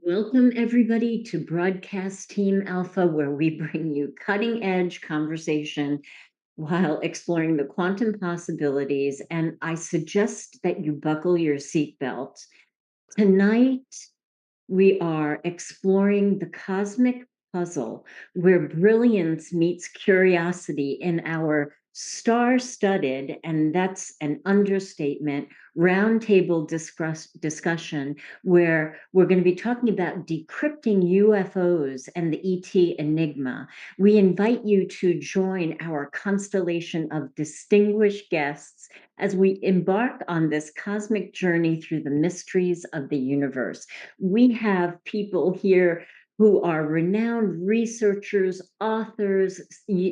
Welcome, everybody, to Broadcast Team Alpha, where we bring you cutting edge conversation while exploring the quantum possibilities. And I suggest that you buckle your seatbelt. Tonight, we are exploring the cosmic puzzle where brilliance meets curiosity in our star-studded, and that's an understatement, roundtable discussion where we're going to be talking about decrypting UFOs and the ET Enigma. We invite you to join our constellation of distinguished guests as we embark on this cosmic journey through the mysteries of the universe. We have people here who are renowned researchers, authors,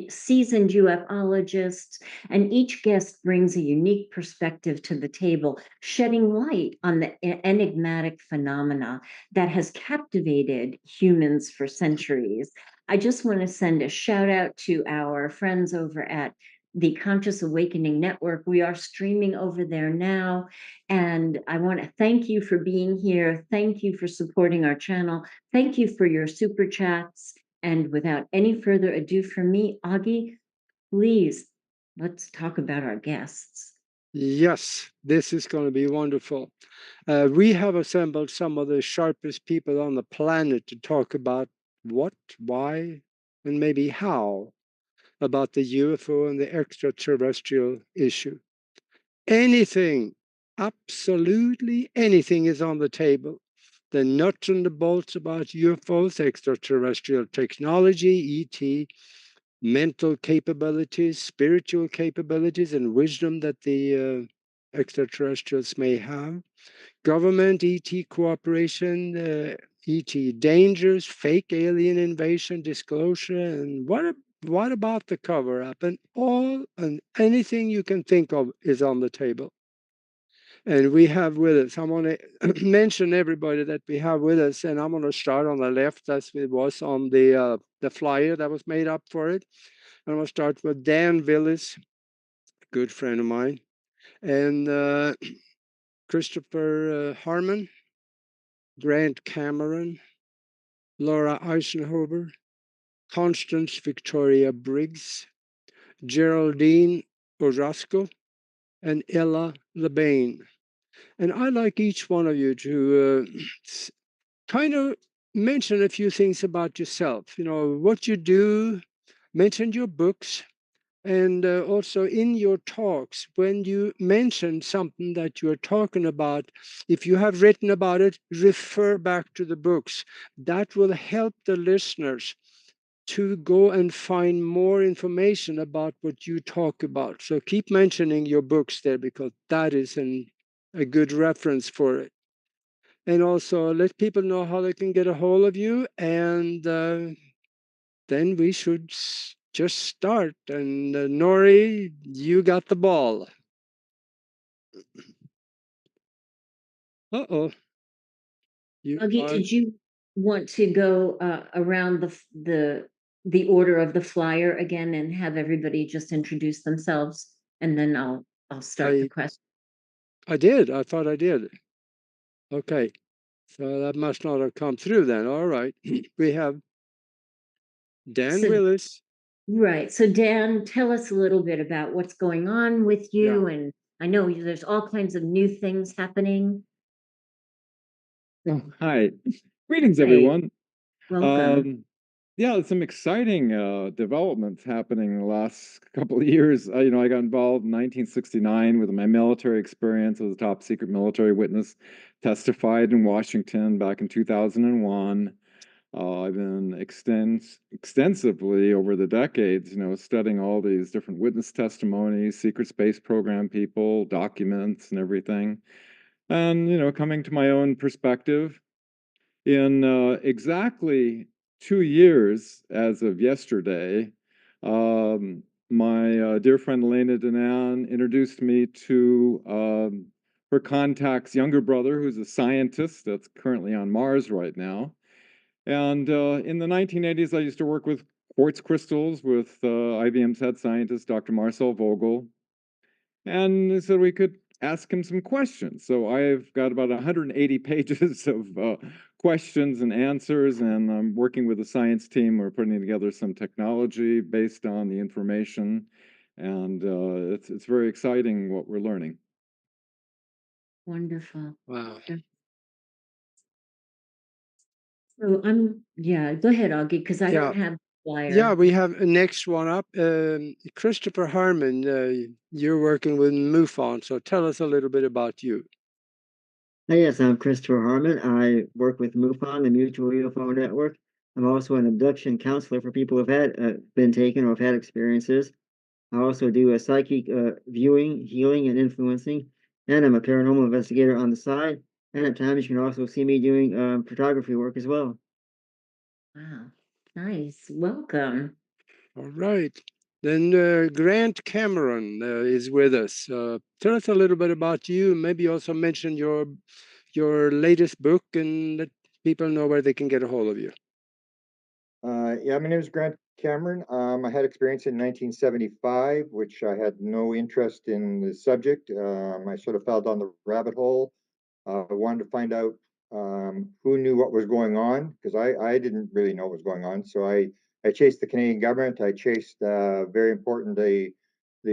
seasoned ufologists, and each guest brings a unique perspective to the table, shedding light on the enigmatic phenomena that has captivated humans for centuries. I just want to send a shout out to our friends over at the Conscious Awakening Network. We are streaming over there now. And I want to thank you for being here. Thank you for supporting our channel. Thank you for your super chats. And without any further ado from me, Augie, please, let's talk about our guests. Yes, this is going to be wonderful. We have assembled some of the sharpest people on the planet to talk about what, why, and maybe how about the UFO and the extraterrestrial issue. Anything, absolutely anything is on the table. The nuts and the bolts about UFOs, extraterrestrial technology, ET, mental capabilities, spiritual capabilities, and wisdom that the extraterrestrials may have, government, ET cooperation, ET dangers, fake alien invasion, disclosure, and what about the cover-up? And all and anything you can think of is on the table. And we have with us, I want to mention everybody that we have with us, and I'm going to start on the left as it was on the flyer that was made up for it. I'm going to start with Dan Willis, a good friend of mine, and Christopher Harmon, Grant Cameron, Laura Eisenhower, Constance Victoria Briggs, Geraldine Orozco, and Ella LeBain. And I'd like each one of you to kind of mention a few things about yourself. You know, what you do, mention your books, and also in your talks, when you mention something that you're talking about, if you have written about it, refer back to the books. That will help the listeners to go and find more information about what you talk about. So keep mentioning your books there because that is a good reference for it. And also let people know how they can get a hold of you, and then we should just start. And Nori, you got the ball. Uh-oh. Augie, did you want to go around the order of the flyer again and have everybody just introduce themselves, and then I'll start the I question. I did. I thought I did. Okay. So that must not have come through then. All right. We have Dan So Willis. right. So Dan, tell us a little bit about what's going on with Yeah. you. And I know there's all kinds of new things happening. Oh, hi. Greetings, Hey, everyone. welcome. Yeah, there's some exciting developments happening in the last couple of years. I got involved in 1969 with my military experience as a top secret military witness, testified in Washington back in 2001. I've been extensively over the decades, studying all these different witness testimonies, secret space program people, documents, and everything. And, coming to my own perspective, in exactly 2 years as of yesterday, my dear friend Elena Danan introduced me to her contact's younger brother, who's a scientist that's currently on Mars right now. And in the 1980s, I used to work with quartz crystals with IBM's head scientist, Dr. Marcel Vogel. And so we could ask him some questions. So I've got about 180 pages of questions and answers, and I'm working with the science team. We're putting together some technology based on the information, and it's very exciting what we're learning. Wonderful. Wow. So yeah, go ahead, Augie, because I Yeah. don't have the Yeah, flyer. we have a next one up. Christopher Harmon, you're working with MUFON, so tell us a little bit about you. Yes, I'm Christopher Harmon. I work with MUFON, the Mutual UFO Network. I'm also an abduction counselor for people who've been taken or have had experiences. I also do a psychic viewing, healing, and influencing, and I'm a paranormal investigator on the side. And at times, you can also see me doing photography work as well. Wow, nice. Welcome. All right. Then Grant Cameron is with us. Tell us a little bit about you. Maybe also mention your latest book and let people know where they can get a hold of you. Yeah, my name is Grant Cameron. I had experience in 1975, which I had no interest in the subject. I sort of fell down the rabbit hole. I wanted to find out who knew what was going on, because I didn't really know what was going on. So I chased the Canadian government. I chased very important the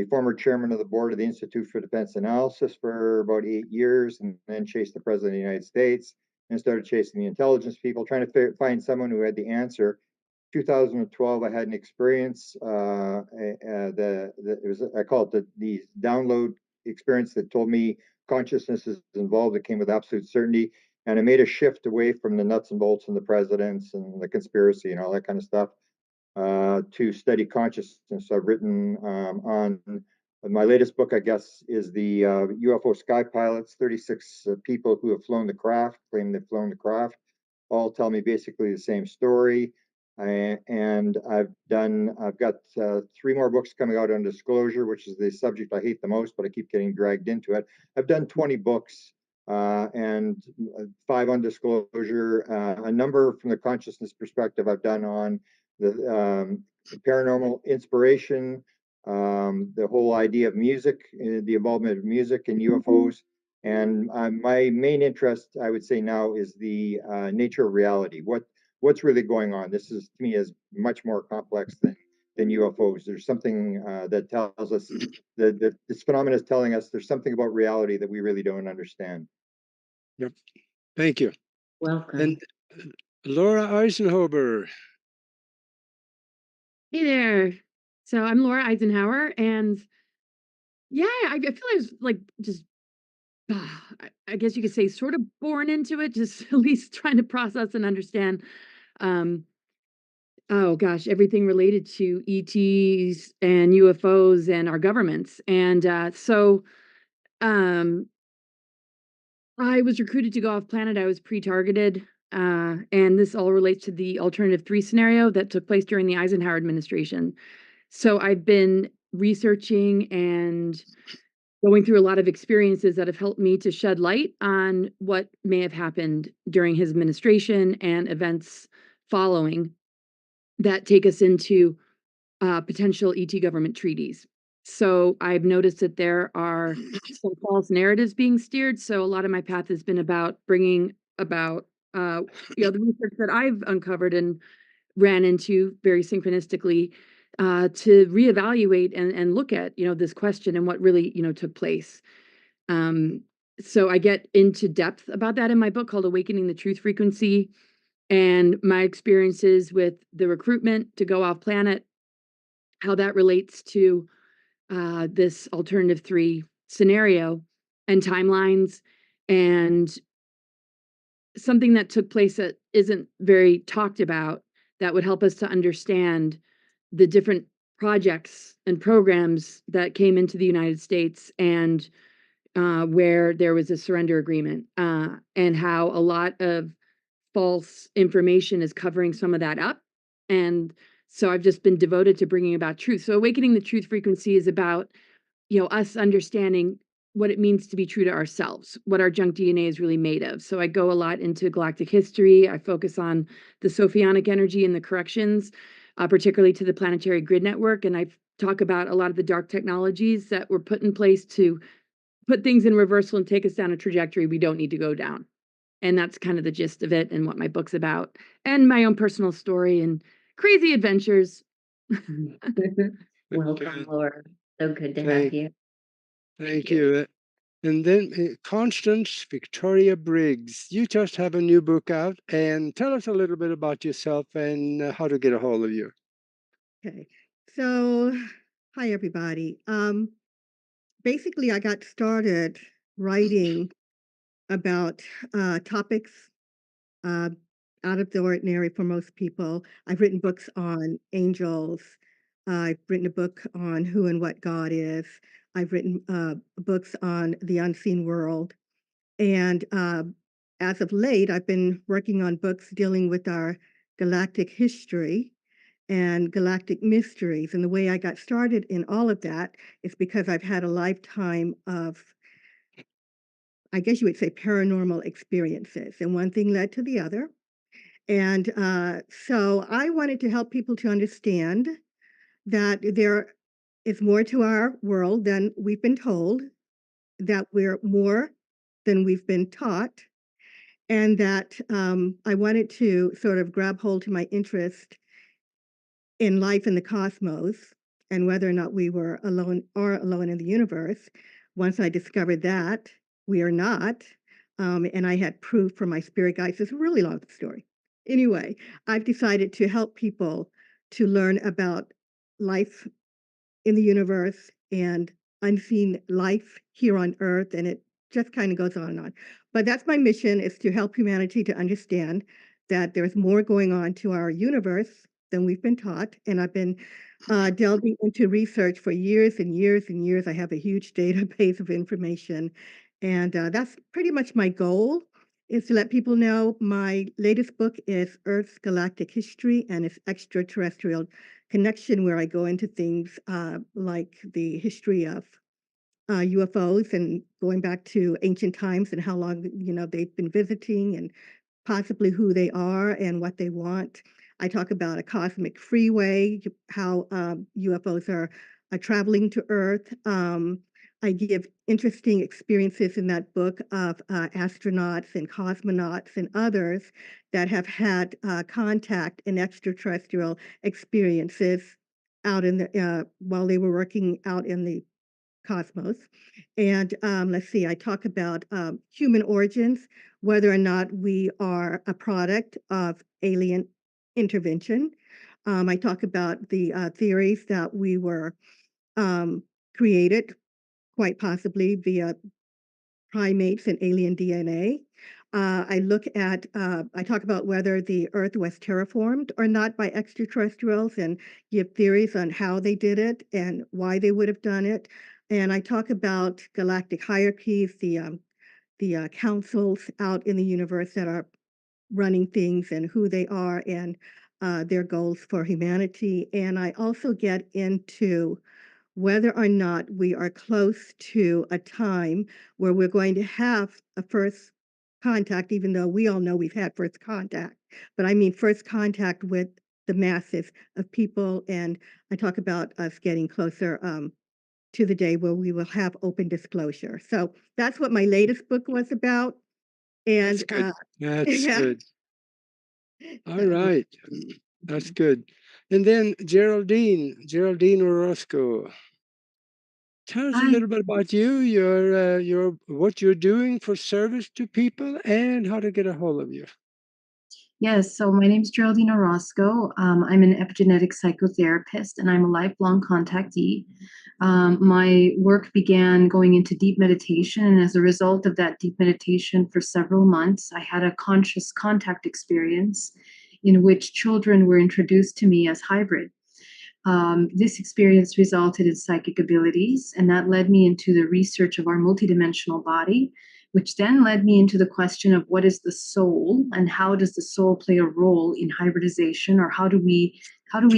former chairman of the board of the Institute for Defense Analysis for about 8 years, and then chased the president of the United States, and started chasing the intelligence people, trying to find someone who had the answer. 2012, I had an experience. It was, I call it the download experience that told me consciousness is involved. It came with absolute certainty, and I made a shift away from the nuts and bolts and the presidents and the conspiracy and all that kind of stuff to study consciousness. I've written on my latest book, I guess, is the UFO sky pilots. 36 people who have flown the craft claim they've flown the craft. All tell me basically the same story. And I've got 3 more books coming out on disclosure, which is the subject I hate the most, but I keep getting dragged into it. I've done 20 books and 5 on disclosure, a number from the consciousness perspective I've done on the paranormal inspiration, the whole idea of music, the involvement of music in UFOs. And my main interest, I would say now, is the nature of reality. What's really going on? This is, to me, is much more complex than UFOs. There's something that tells us that this phenomenon is telling us there's something about reality that we really don't understand. Yep. Thank you. Welcome. And Laura Eisenhower. Hey there. So I'm Laura Eisenhower, and yeah, I feel I was like just, I guess you could say, sort of born into it, just at least trying to process and understand. Um, oh gosh, everything related to ETs and UFOs and our governments, and um, I was recruited to go off planet. I was pre-targeted, and this all relates to the alternative 3 scenario that took place during the Eisenhower administration. So I've been researching and going through a lot of experiences that have helped me to shed light on what may have happened during his administration and events following that take us into potential ET government treaties. So I've noticed that there are some false narratives being steered. So a lot of my path has been about bringing about the research that I've uncovered and ran into very synchronistically to reevaluate and look at this question and what really took place. Um, so I get into depth about that in my book called Awakening the Truth Frequency, and my experiences with the recruitment to go off planet, how that relates to this alternative 3 scenario and timelines, and something that took place that isn't very talked about that would help us to understand the different projects and programs that came into the United States, and where there was a surrender agreement, and how a lot of false information is covering some of that up. And so I've just been devoted to bringing about truth. So Awakening the Truth Frequency is about us understanding what it means to be true to ourselves, what our junk DNA is really made of. So I go a lot into galactic history. I focus on the Sophionic energy and the corrections, particularly to the planetary grid network. And I talk about a lot of the dark technologies that were put in place to put things in reversal and take us down a trajectory we don't need to go down. And that's kind of the gist of it and what my book's about, and my own personal story and crazy adventures. Welcome, Laura. So good to have Thank, you. thank you. And then Constance Victoria Briggs, you just have a new book out, and tell us a little bit about yourself and how to get a hold of you. Okay, so hi everybody. Basically, I got started writing about topics uh, out of the ordinary for most people. I've written books on angels. I've written a book on who and what God is. I've written books on the unseen world. And as of late, I've been working on books dealing with our galactic history and galactic mysteries. And the way I got started in all of that is because I've had a lifetime of, I guess you would say, paranormal experiences. And one thing led to the other. And so I wanted to help people to understand that there is more to our world than we've been told, that we're more than we've been taught, and that I wanted to sort of grab hold to my interest in life in the cosmos and whether or not we were alone or alone in the universe. Once I discovered that we are not, and I had proof from my spirit guides, it's a really long story. Anyway, I've decided to help people to learn about life in the universe and unseen life here on Earth, and it just kind of goes on and on. But that's my mission, is to help humanity to understand that there's more going on to our universe than we've been taught. And I've been delving into research for years and years and years. I have a huge database of information, and that's pretty much my goal, is to let people know my latest book is Earth's Galactic History and its Extraterrestrial Connection, where I go into things like the history of UFOs and going back to ancient times and how long they've been visiting and possibly who they are and what they want. I talk about a cosmic freeway, how UFOs are traveling to Earth. I give interesting experiences in that book of astronauts and cosmonauts and others that have had contact and extraterrestrial experiences out in the while they were working out in the cosmos. And let's see, I talk about human origins, whether or not we are a product of alien intervention. I talk about the theories that we were created, quite possibly via primates and alien DNA. I talk about whether the Earth was terraformed or not by extraterrestrials and give theories on how they did it and why they would have done it. And I talk about galactic hierarchies, the councils out in the universe that are running things and who they are and their goals for humanity. And I also get into whether or not we are close to a time where we're going to have a first contact, even though we all know we've had first contact. But I mean first contact with the masses of people. And I talk about us getting closer to the day where we will have open disclosure. So that's what my latest book was about. And That's good. That's yeah. good. All right. That's good. And then Geraldine Orozco. Tell us a Hi. little bit about you, your what you're doing for service to people, and how to get a hold of you. Yes, so my name is Geraldine Orozco. I'm an epigenetic psychotherapist and I'm a lifelong contactee. My work began going into deep meditation, and as a result of that deep meditation for several months, I had a conscious contact experience in which children were introduced to me as hybrid. This experience resulted in psychic abilities, and that led me into the research of our multidimensional body, which then led me into the question of what is the soul and how does the soul play a role in hybridization, or how do we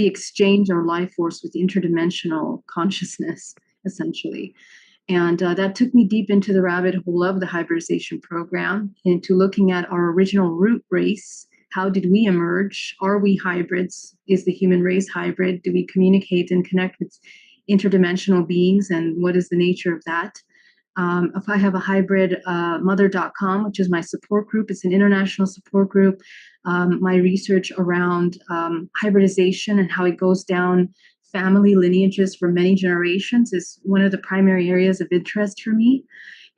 exchange our life force with interdimensional consciousness, essentially. And that took me deep into the rabbit hole of the hybridization program, into looking at our original root race. How did we emerge? Are we hybrids? Is the human race hybrid? Do we communicate and connect with interdimensional beings? And what is the nature of that? If I have a hybrid mother.com, which is my support group, it's an international support group. My research around hybridization and how it goes down family lineages for many generations is one of the primary areas of interest for me.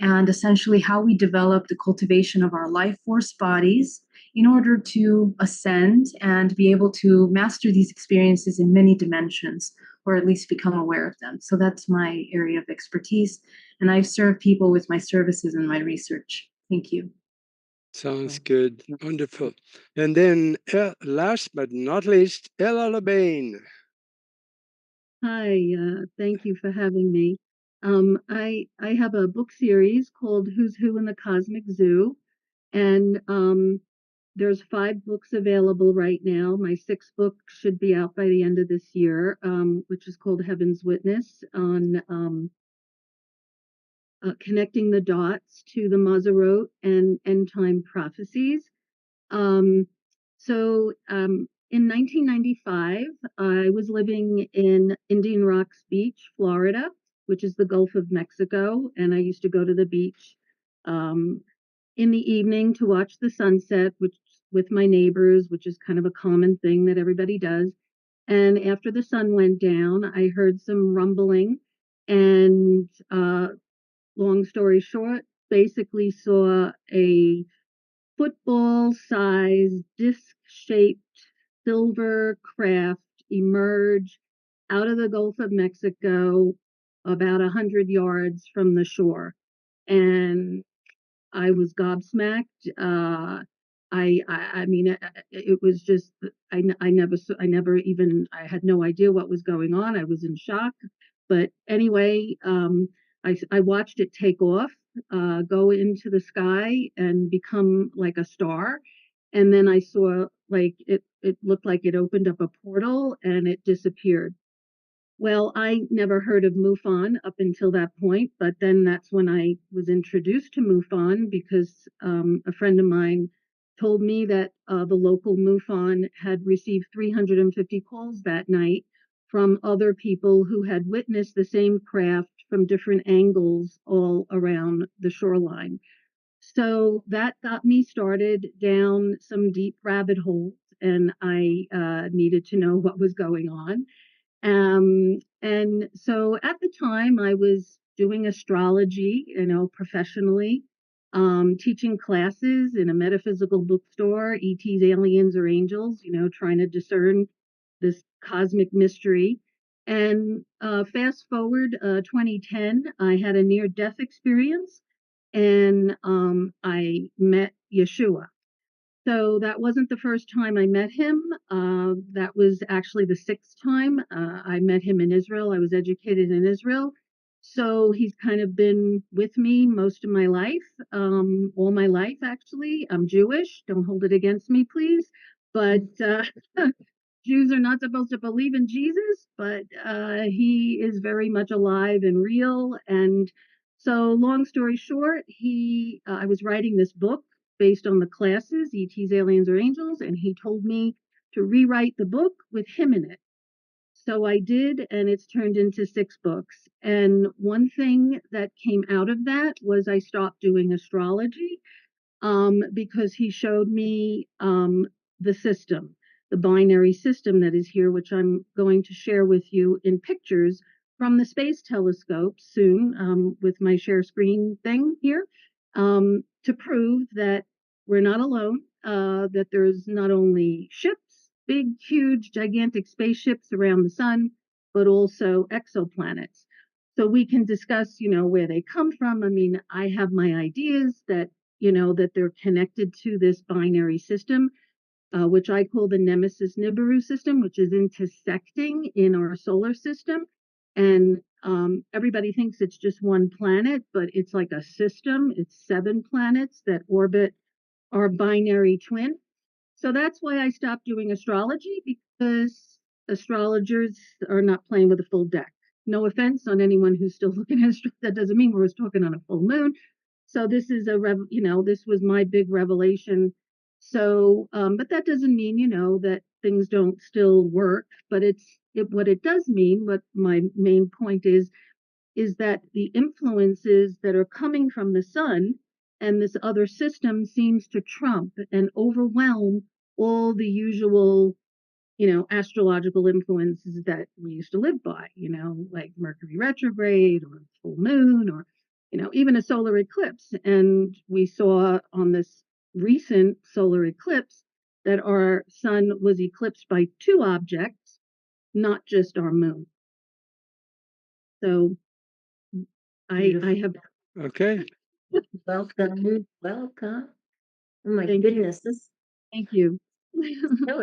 And essentially how we develop the cultivation of our life force bodies in order to ascend and be able to master these experiences in many dimensions, or at least become aware of them. So that's my area of expertise. And I've served people with my services and my research. Thank you. Sounds good. Wonderful. And then last but not least, Ella LeBain. Hi, thank you for having me. I have a book series called Who's Who in the Cosmic Zoo, and there's 5 books available right now. My 6th book should be out by the end of this year, which is called Heaven's Witness, on connecting the dots to the Mazarot and end time prophecies. In 1995, I was living in Indian Rocks Beach, Florida, which is the Gulf of Mexico, and I used to go to the beach in the evening to watch the sunset, which with my neighbors, which is kind of a common thing that everybody does. And after the sun went down, I heard some rumbling, and long story short, basically saw a football-sized, disc-shaped silver craft emerge out of the Gulf of Mexico about 100 yards from the shore. And I was gobsmacked. I mean, it was just, I never even, I had no idea what was going on. I was in shock. But anyway, I watched it take off, go into the sky and become like a star. And then I saw like it looked like it opened up a portal and it disappeared. Well, I never heard of MUFON up until that point, but then that's when I was introduced to MUFON because a friend of mine told me that the local MUFON had received 350 calls that night from other people who had witnessed the same craft from different angles all around the shoreline. So that got me started down some deep rabbit holes, and I needed to know what was going on. And so at the time, I was doing astrology, professionally, teaching classes in a metaphysical bookstore, ETs, aliens, or angels, trying to discern this cosmic mystery. And fast forward 2010, I had a near-death experience, and I met Yeshua. So that wasn't the first time I met him. That was actually the 6th time. I met him in Israel. I was educated in Israel. So he's kind of been with me most of my life, all my life, actually. I'm Jewish. Don't hold it against me, please. But Jews are not supposed to believe in Jesus, but he is very much alive and real. And so, long story short, I was writing this book based on the classes, ETs, aliens, or angels, and he told me to rewrite the book with him in it. So I did, and it's turned into 6 books. And one thing that came out of that was I stopped doing astrology because he showed me the system, the binary system that is here, which I'm going to share with you in pictures from the space telescope soon with my share screen thing here to prove that we're not alone, that there's not only ships, big, huge, gigantic spaceships around the sun, but also exoplanets. So we can discuss, where they come from. I mean, I have my ideas that that they're connected to this binary system, which I call the Nemesis Nibiru system, which is intersecting in our solar system. And everybody thinks it's just one planet, but it's like a system. It's 7 planets that orbit our binary twin. So that's why I stopped doing astrology, because astrologers are not playing with a full deck. No offense on anyone who's still looking at that doesn't mean we're talking on a full moon. So this is this was my big revelation. So, but that doesn't mean, that things don't still work. But what it does mean, what my main point is, is that the influences that are coming from the sun and this other system seems to trump and overwhelm all the usual, astrological influences that we used to live by, like Mercury retrograde or full moon or, even a solar eclipse. And we saw on this recent solar eclipse that our sun was eclipsed by two objects, not just our moon. So I have. Okay. Welcome. Welcome. Oh my Thank you. goodness, this Thank you. so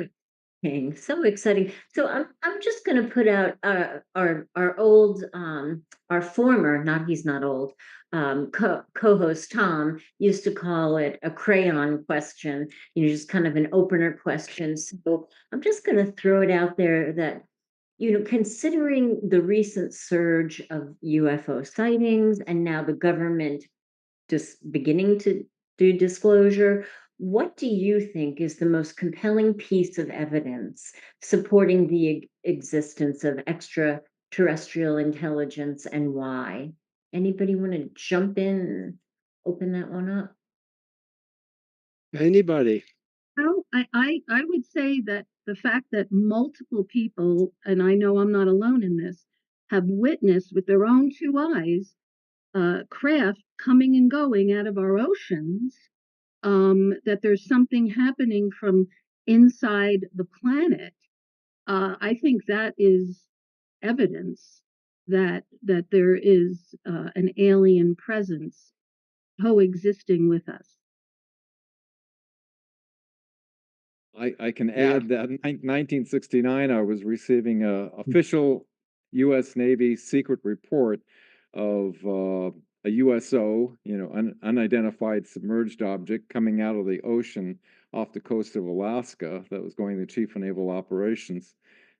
exciting. So exciting. So I'm just going to put out our old our former, not he's not old, co-host Tom used to call it a crayon question, just kind of an opener question. So I'm just going to throw it out there that considering the recent surge of UFO sightings and now the government just beginning to do disclosure, what do you think is the most compelling piece of evidence supporting the existence of extraterrestrial intelligence and why? Anybody want to jump in and open that one up? Anybody? Well, I would say that the fact that multiple people, and I know I'm not alone in this, have witnessed with their own two eyes craft coming and going out of our oceans, that there's something happening from inside the planet. I think that is evidence that there is an alien presence coexisting with us. I can add that in 1969, I was receiving a official U.S. Navy secret report of a USO, unidentified submerged object coming out of the ocean off the coast of Alaska that was going to Chief of Naval Operations.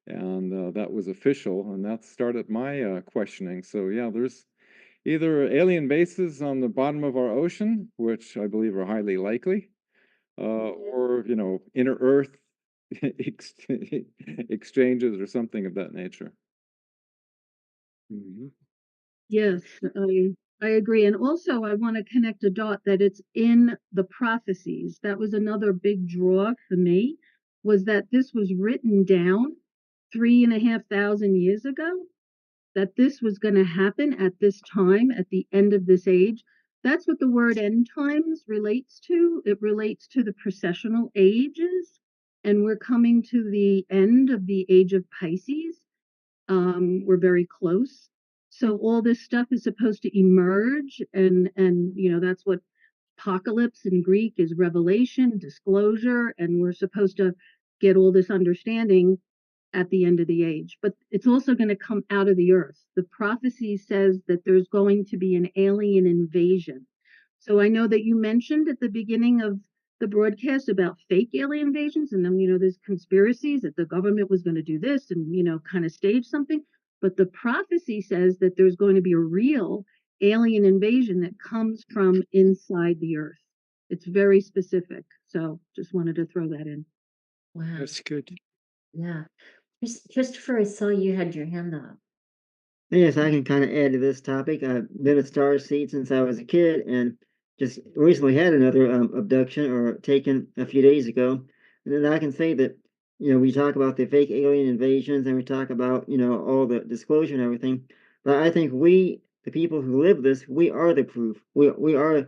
And that was official, and that started my questioning. So yeah, there's either alien bases on the bottom of our ocean, which I believe are highly likely, or inner Earth exchanges or something of that nature. Mhm. Yes, I agree. And also, I want to connect a dot that it's in the prophecies. That was another big draw for me, was that this was written down 3,500 years ago, that this was going to happen at this time, at the end of this age. That's what the word end times relates to. It relates to the precessional ages, and we're coming to the end of the age of Pisces. We're very close. So all this stuff is supposed to emerge, and that's what apocalypse in Greek is, revelation, disclosure, and we're supposed to get all this understanding at the end of the age. But it's also going to come out of the earth. The prophecy says that there's going to be an alien invasion. So I know that you mentioned at the beginning of the broadcast about fake alien invasions, and then there's conspiracies that the government was going to do this and kind of stage something. But the prophecy says that there's going to be a real alien invasion that comes from inside the earth. It's very specific. So just wanted to throw that in. Wow. That's good. Yeah. Christopher, I saw you had your hand up. Yes, I can kind of add to this topic. I've been a starseed since I was a kid, and just recently had another abduction or taken a few days ago. And then I can say that, we talk about the fake alien invasions and we talk about, all the disclosure and everything. But I think we, the people who live this, we are the proof. We are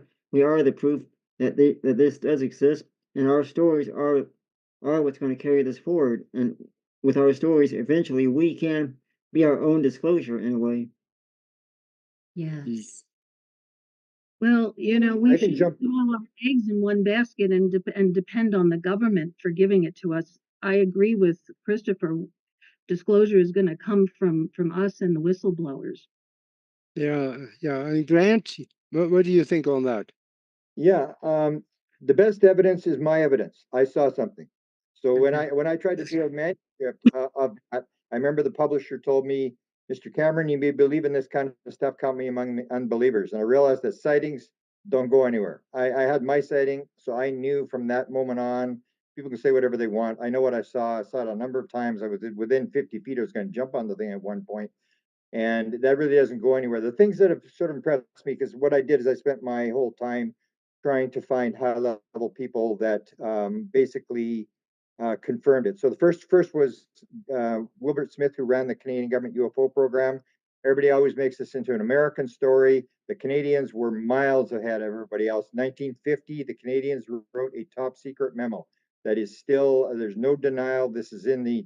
the proof that that this does exist, and our stories are what's going to carry this forward. And with our stories, eventually we can be our own disclosure in a way. Yes. Well, we I can shouldn't jump. put all our eggs in one basket and depend on the government for giving it to us. I agree with Christopher. Disclosure is going to come from us and the whistleblowers. Yeah, yeah. And Grant, what do you think on that? Yeah, the best evidence is my evidence. I saw something. So when I tried to do a manuscript of that, I remember the publisher told me, Mr. Cameron, you may believe in this kind of stuff, count me among the unbelievers. And I realized that sightings don't go anywhere. I had my sighting, so I knew from that moment on. People can say whatever they want. I know what I saw. I saw it a number of times. I was within 50 feet. I was going to jump on the thing at one point. And that really doesn't go anywhere. The things that have sort of impressed me, because what I did is I spent my whole time trying to find high level people that basically confirmed it. So the first was Wilbert Smith, who ran the Canadian government UFO program. Everybody always makes this into an American story. The Canadians were miles ahead of everybody else. 1950, the Canadians wrote a top secret memo that is still, there's no denial. This is in the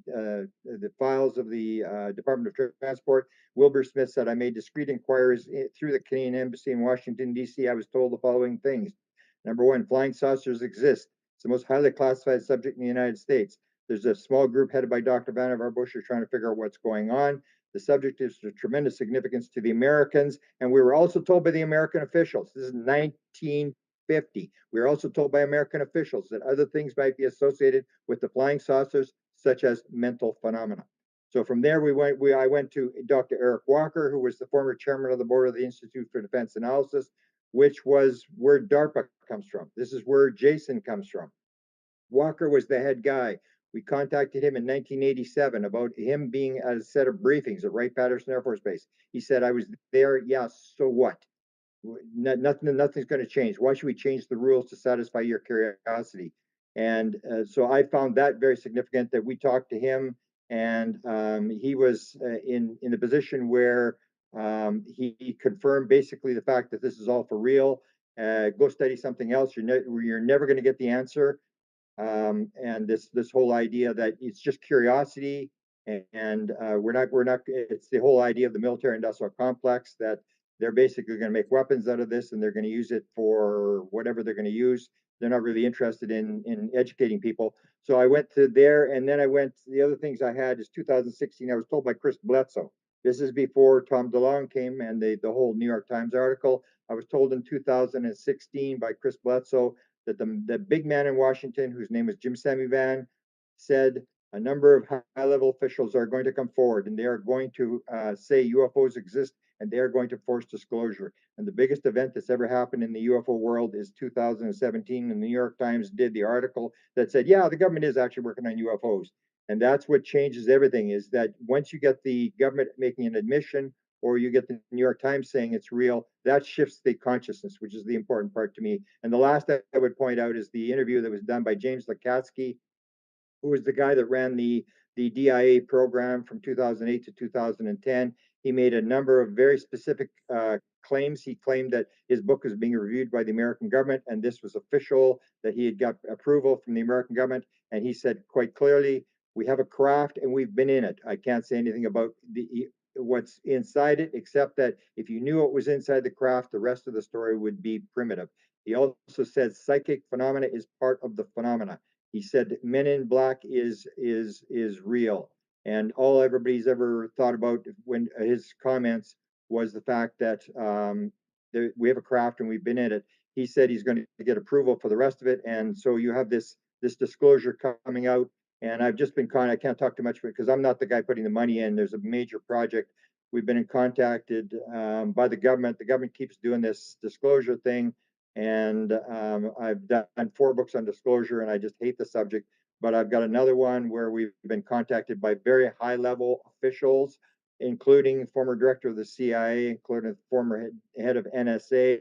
files of the Department of Transport. Wilbur Smith said, I made discreet inquiries through the Canadian Embassy in Washington, D.C. I was told the following things. Number one, flying saucers exist. It's the most highly classified subject in the United States. There's a small group headed by Dr. Vannevar Bush who are trying to figure out what's going on. The subject is of tremendous significance to the Americans. And we were also told by the American officials, this is 1950. We were also told by American officials that other things might be associated with the flying saucers, such as mental phenomena. So from there, I went to Dr. Eric Walker, who was the former chairman of the board of the Institute for Defense Analysis, which was where DARPA comes from. This is where Jason comes from. Walker was the head guy. We contacted him in 1987 about him being at a set of briefings at Wright-Patterson Air Force Base. He said, I was there. Yeah, so what? Nothing's going to change. Why should we change the rules to satisfy your curiosity? And so I found that very significant that we talked to him, and he was in the position where he confirmed basically the fact that this is all for real. Go study something else. You're never going to get the answer. And this whole idea that it's just curiosity, and we're not. It's the whole idea of the military-industrial complex that they're basically going to make weapons out of this, and they're going to use it for whatever they're going to use. They're not really interested in educating people. So I went to there, and then I went. The other things I had is 2016. I was told by Chris Bledsoe. This is before Tom DeLonge came and the whole New York Times article. I was told in 2016 by Chris Bledsoe that the big man in Washington, whose name is Jim Samivan, said a number of high-level officials are going to come forward and they are going to say UFOs exist and they are going to force disclosure. And the biggest event that's ever happened in the UFO world is 2017. And the New York Times did the article that said, yeah, the government is actually working on UFOs. And that's what changes everything, is that once you get the government making an admission or you get the New York Times saying it's real, that shifts the consciousness, which is the important part to me. And the last I would point out is the interview that was done by James Lukatsky, who was the guy that ran the DIA program from 2008 to 2010. He made a number of very specific claims. He claimed that his book was being reviewed by the American government, and this was official, that he had got approval from the American government. And he said quite clearly, we have a craft and we've been in it. I can't say anything about what's inside it, except that if you knew what was inside the craft, the rest of the story would be primitive. He also said psychic phenomena is part of the phenomena. He said Men in Black is real, and all everybody's ever thought about when his comments was the fact that we have a craft and we've been in it. He said he's going to get approval for the rest of it, and so you have this disclosure coming out. And I've just been I can't talk too much because I'm not the guy putting the money in. There's a major project. We've been contacted by the government. The government keeps doing this disclosure thing, and I've done 4 books on disclosure, and I just hate the subject. But I've got another one where we've been contacted by very high-level officials, including former director of the CIA, including former head of NSA,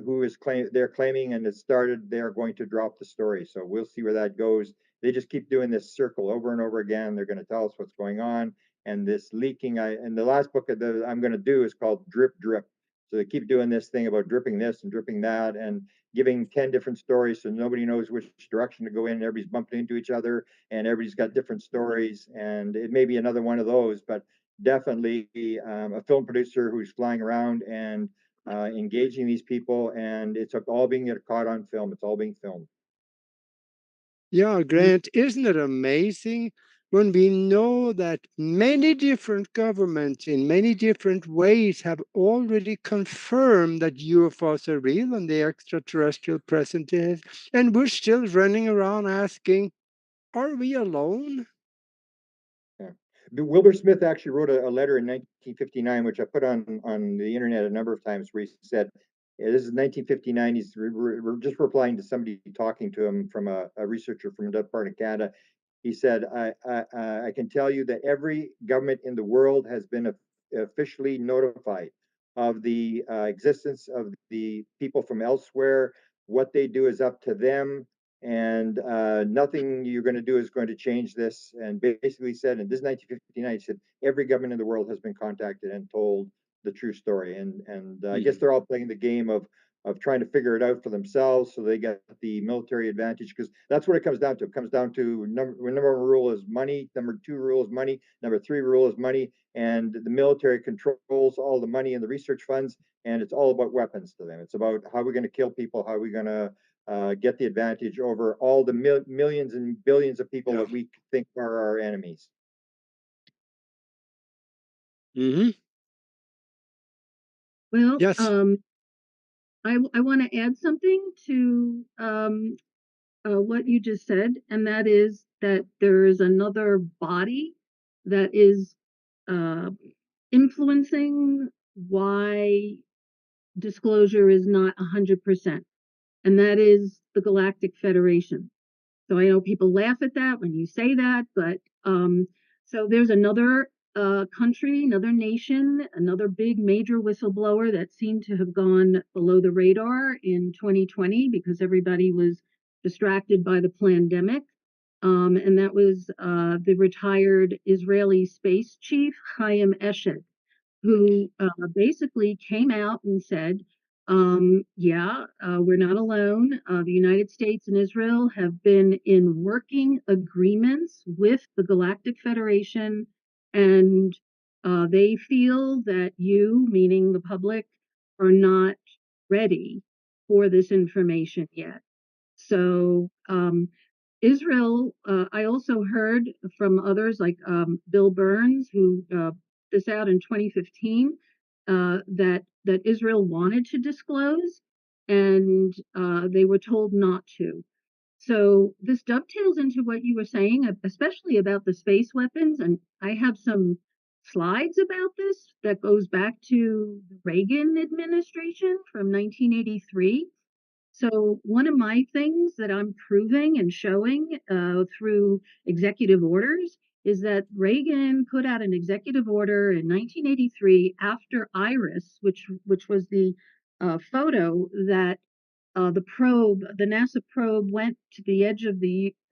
who is they're claiming, and it started, they're going to drop the story. So we'll see where that goes. They just keep doing this circle over and over again. They're going to tell us what's going on, and this leaking. And the last book that I'm going to do is called Drip Drip. So they keep doing this thing about dripping this and dripping that and giving 10 different stories so nobody knows which direction to go in. Everybody's bumping into each other and everybody's got different stories. And it may be another one of those, but definitely a film producer who's flying around and engaging these people. And it's all being caught on film. It's all being filmed. Yeah, Grant, isn't it amazing when we know that many different governments in many different ways have already confirmed that UFOs are real and the extraterrestrial presence is, and we're still running around asking, are we alone? Yeah. Wilbur Smith actually wrote a letter in 1959, which I put on the internet a number of times, where he said, this is 1959. He's just replying to somebody talking to him from a researcher from another part of Canada. He said, I can tell you that every government in the world has been officially notified of the existence of the people from elsewhere. What they do is up to them, and nothing you're going to do is going to change this. And basically said, and this is 1959, he said every government in the world has been contacted and told the true story. And I guess they're all playing the game of trying to figure it out for themselves so they get the military advantage, because that's what it comes down to. It comes down to number one rule is money, number two rule is money, number three rule is money, and the military controls all the money and the research funds, and it's all about weapons to them. It's about how we're going to kill people, how we're going to get the advantage over all the millions and billions of people that we think are our enemies. Mm-hmm. Well, Yes. I want to add something to what you just said, and that is that there is another body that is influencing why disclosure is not 100%, and that is the Galactic Federation. So I know people laugh at that when you say that, but so there's another country, another nation, another big major whistleblower that seemed to have gone below the radar in 2020 because everybody was distracted by the pandemic. And that was the retired Israeli space chief, Chaim Eshed, who basically came out and said, we're not alone. The United States and Israel have been in working agreements with the Galactic Federation, and they feel that you, meaning the public, are not ready for this information yet. So Israel, I also heard from others like Bill Burns, who this out in 2015, that Israel wanted to disclose, and they were told not to. So this dovetails into what you were saying, especially about the space weapons. And I have some slides about this that goes back to the Reagan administration from 1983. So one of my things that I'm proving and showing through executive orders is that Reagan put out an executive order in 1983 after IRIS, which was the photo that the NASA probe went to the edge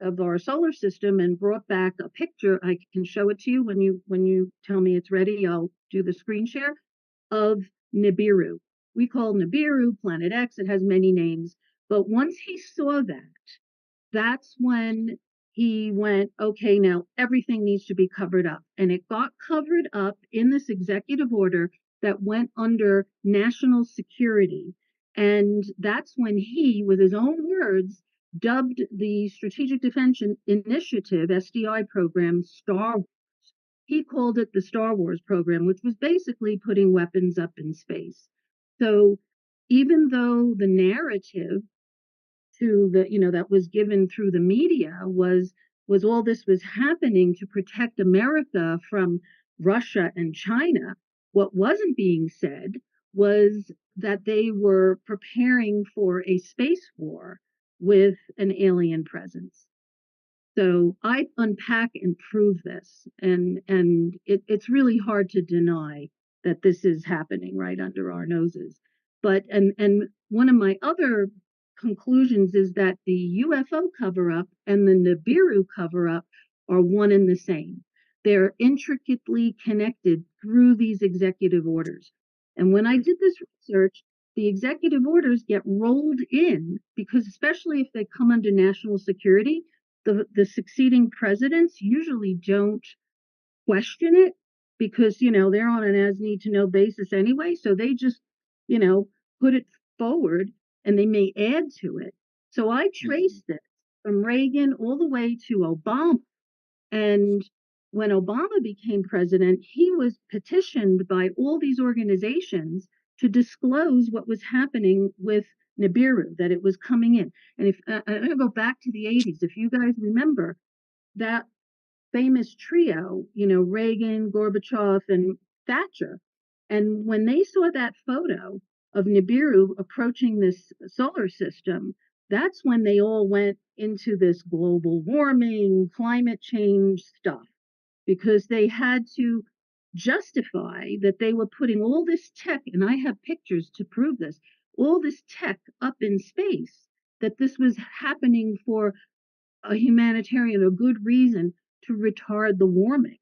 of our solar system and brought back a picture. I can show it to you when you tell me it's ready. I'll do the screen share of Nibiru. We call Nibiru Planet X. It has many names. But once he saw that, that's when he went, okay, now everything needs to be covered up. And it got covered up in this executive order that went under national security. And that's when he, with his own words, dubbed the Strategic Defense Initiative, SDI program, Star Wars. He called it the Star Wars program, which was basically putting weapons up in space. So even though the narrative to that was given through the media was all this was happening to protect America from Russia and China, what wasn't being said was that they were preparing for a space war with an alien presence. So I unpack and prove this, and it's really hard to deny that this is happening right under our noses. But and one of my other conclusions is that the UFO cover-up and the Nibiru cover-up are one and the same. They're intricately connected through these executive orders. And when I did this research, the executive orders get rolled in because, especially if they come under national security, the succeeding presidents usually don't question it because they're on an as need to know basis anyway, so they just put it forward and they may add to it. So I traced this from Reagan all the way to Obama, and when Obama became president, he was petitioned by all these organizations to disclose what was happening with Nibiru, that it was coming in. And if I'm going to go back to the 80s, if you guys remember that famous trio, Reagan, Gorbachev, and Thatcher. And when they saw that photo of Nibiru approaching this solar system, that's when they all went into this global warming, climate change stuff, because they had to justify that they were putting all this tech, and I have pictures to prove this, all this tech up in space, that this was happening for a humanitarian, a good reason to retard the warming.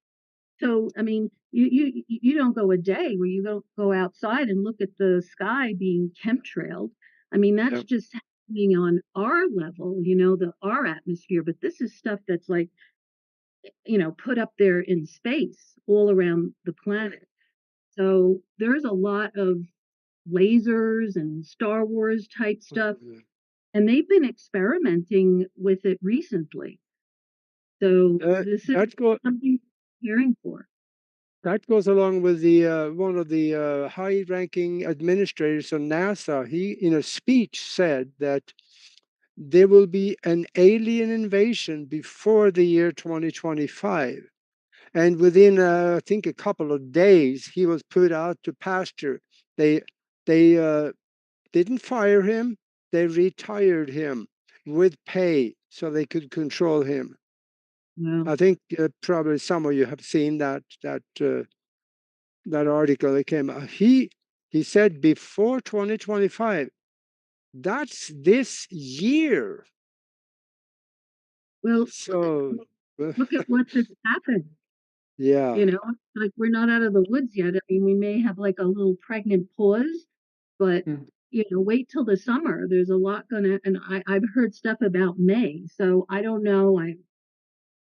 So, I mean, you don't go a day where you don't go outside and look at the sky being chemtrailed. I mean, that's Yep. just happening on our level, our atmosphere. But this is stuff that's like, put up there in space all around the planet. So there's a lot of lasers and Star Wars type stuff, and they've been experimenting with it recently. So this is something we're hearing for. That goes along with the one of the high-ranking administrators on NASA. He, in a speech, said that there will be an alien invasion before the year 2025. And within, I think, a couple of days, he was put out to pasture. They didn't fire him; they retired him with pay so they could control him. Wow. I think probably some of you have seen that article that came out. He said before 2025. That's this year. Well, So look at what just happened. yeah. Like we're not out of the woods yet. I mean, we may have like a little pregnant pause, but wait till the summer. There's a lot and I've heard stuff about May, so I don't know. I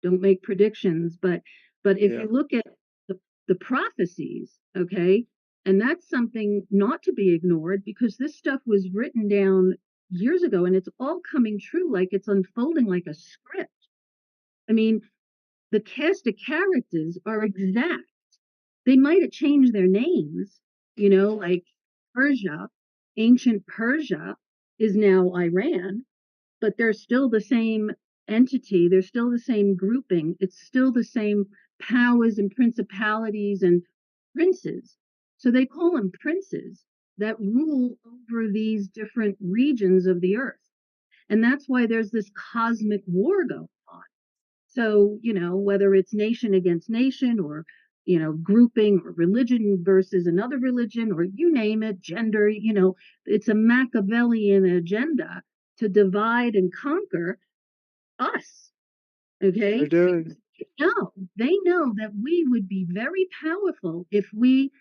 don't make predictions, but if you look at the prophecies, okay, and that's something not to be ignored because this stuff was written down years ago and it's all coming true, like it's unfolding like a script. I mean, the cast of characters are exact. They might have changed their names, like Persia, ancient Persia is now Iran, but they're still the same entity. They're still the same grouping. It's still the same powers and principalities and princes. So they call them princes that rule over these different regions of the earth. And that's why there's this cosmic war going on. So, whether it's nation against nation or, grouping or religion versus another religion or you name it, gender, it's a Machiavellian agenda to divide and conquer us. Okay. They know that we would be very powerful if we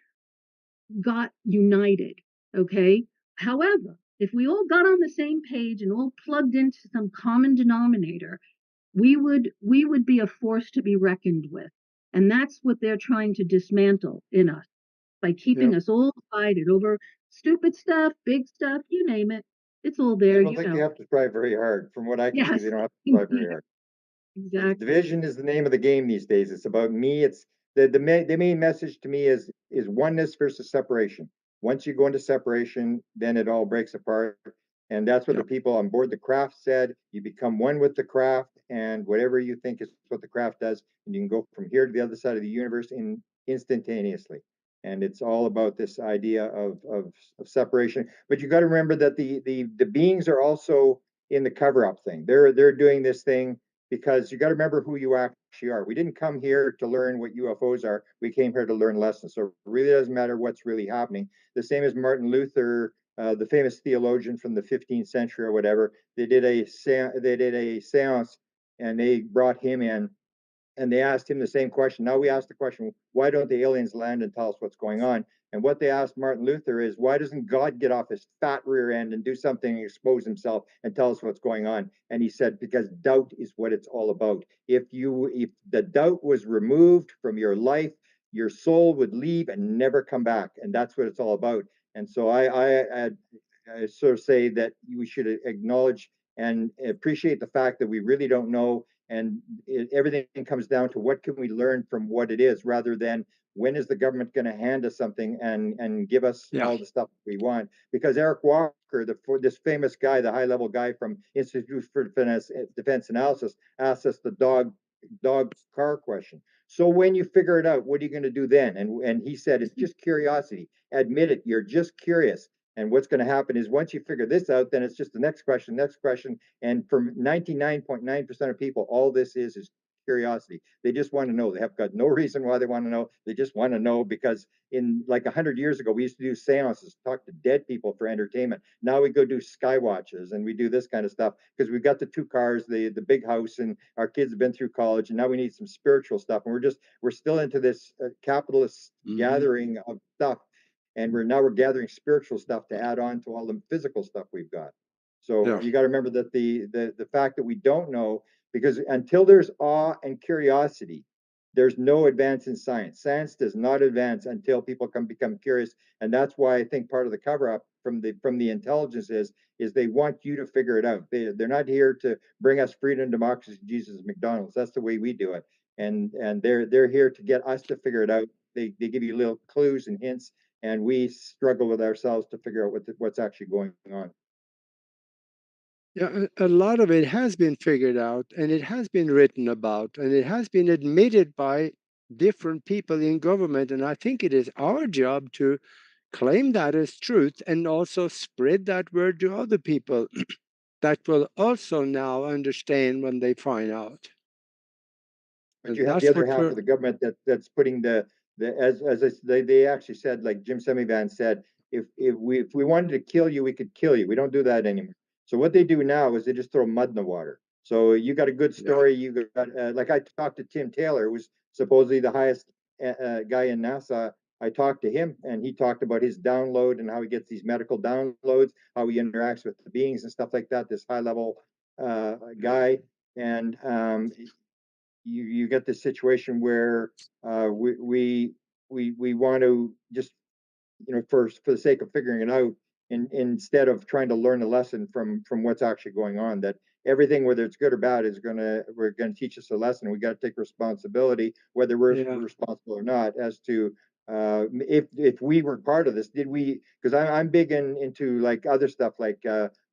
got united. Okay. However, if we all got on the same page and all plugged into some common denominator, we would be a force to be reckoned with. And that's what they're trying to dismantle in us by keeping us all divided over stupid stuff, big stuff, you name it. It's all there. I don't think they have to try very hard. From what I can see, they don't have to try very hard. Exactly. Division is the name of the game these days. It's about me. It's the main message to me is oneness versus separation. Once you go into separation, then it all breaks apart. And that's what the people on board the craft said. You become one with the craft, and whatever you think is what the craft does, and you can go from here to the other side of the universe instantaneously. And it's all about this idea of separation. But you got to remember that the beings are also in the cover up thing. They're doing this thing because you got to remember who you actually are. We didn't come here to learn what UFOs are. We came here to learn lessons. So it really doesn't matter what's really happening. The same as Martin Luther, the famous theologian from the 15th century or whatever. They did a seance and they brought him in and they asked him the same question. Now we ask the question, why don't the aliens land and tell us what's going on? And what they asked Martin Luther is, why doesn't God get off his fat rear end and do something and expose himself and tell us what's going on? And he said, because doubt is what it's all about. If the doubt was removed from your life, your soul would leave and never come back. And that's what it's all about. And so I sort of say that we should acknowledge and appreciate the fact that we really don't know, and everything comes down to what can we learn from what it is, rather than when is the government going to hand us something and give us all the stuff we want. Because Eric Walker, this famous guy, the high-level guy from Institute for Defense Analysis, asked us the dog car question. So when you figure it out, what are you going to do then? And he said, it's just curiosity. Admit it, you're just curious. And what's going to happen is once you figure this out, then it's just the next question. And for 99.9% of people, all this is curiosity. They just want to know. They have got no reason why they want to know. They just want to know because in like 100 years ago, we used to do seances, talk to dead people for entertainment. Now we go do sky watches and we do this kind of stuff because we've got the 2 cars, the big house, and our kids have been through college, and now we need some spiritual stuff. And we're still into this capitalist gathering of stuff, and we're gathering spiritual stuff to add on to all the physical stuff we've got. So you got to remember that the fact that we don't know, because until there's awe and curiosity, there's no advance in science. Science does not advance until people become curious, and that's why I think part of the cover up from the intelligence is they want you to figure it out. They're not here to bring us freedom, democracy, Jesus, McDonald's. That's the way we do it, and they're here to get us to figure it out. They give you little clues and hints, and we struggle with ourselves to figure out what's actually going on. Yeah, a lot of it has been figured out, and it has been written about, and it has been admitted by different people in government. And I think it is our job to claim that as truth and also spread that word to other people that will also now understand when they find out. But you have the other half of the government that's putting they actually said, like Jim Semivan said, if we wanted to kill you, we could kill you. We don't do that anymore. So what they do now is they just throw mud in the water. So you got a good story. You got like I talked to Tim Taylor, who was supposedly the highest guy in NASA. I talked to him, and he talked about his download and how he gets these medical downloads, how he interacts with the beings and stuff like that. This high level guy, and you get this situation where we want to just, for the sake of figuring it out, instead of trying to learn a lesson from what's actually going on, that everything, whether it's good or bad, we're gonna teach us a lesson. We got to take responsibility, whether we're responsible or not, as to if we were part of this. Did we? Because I'm big into like other stuff, like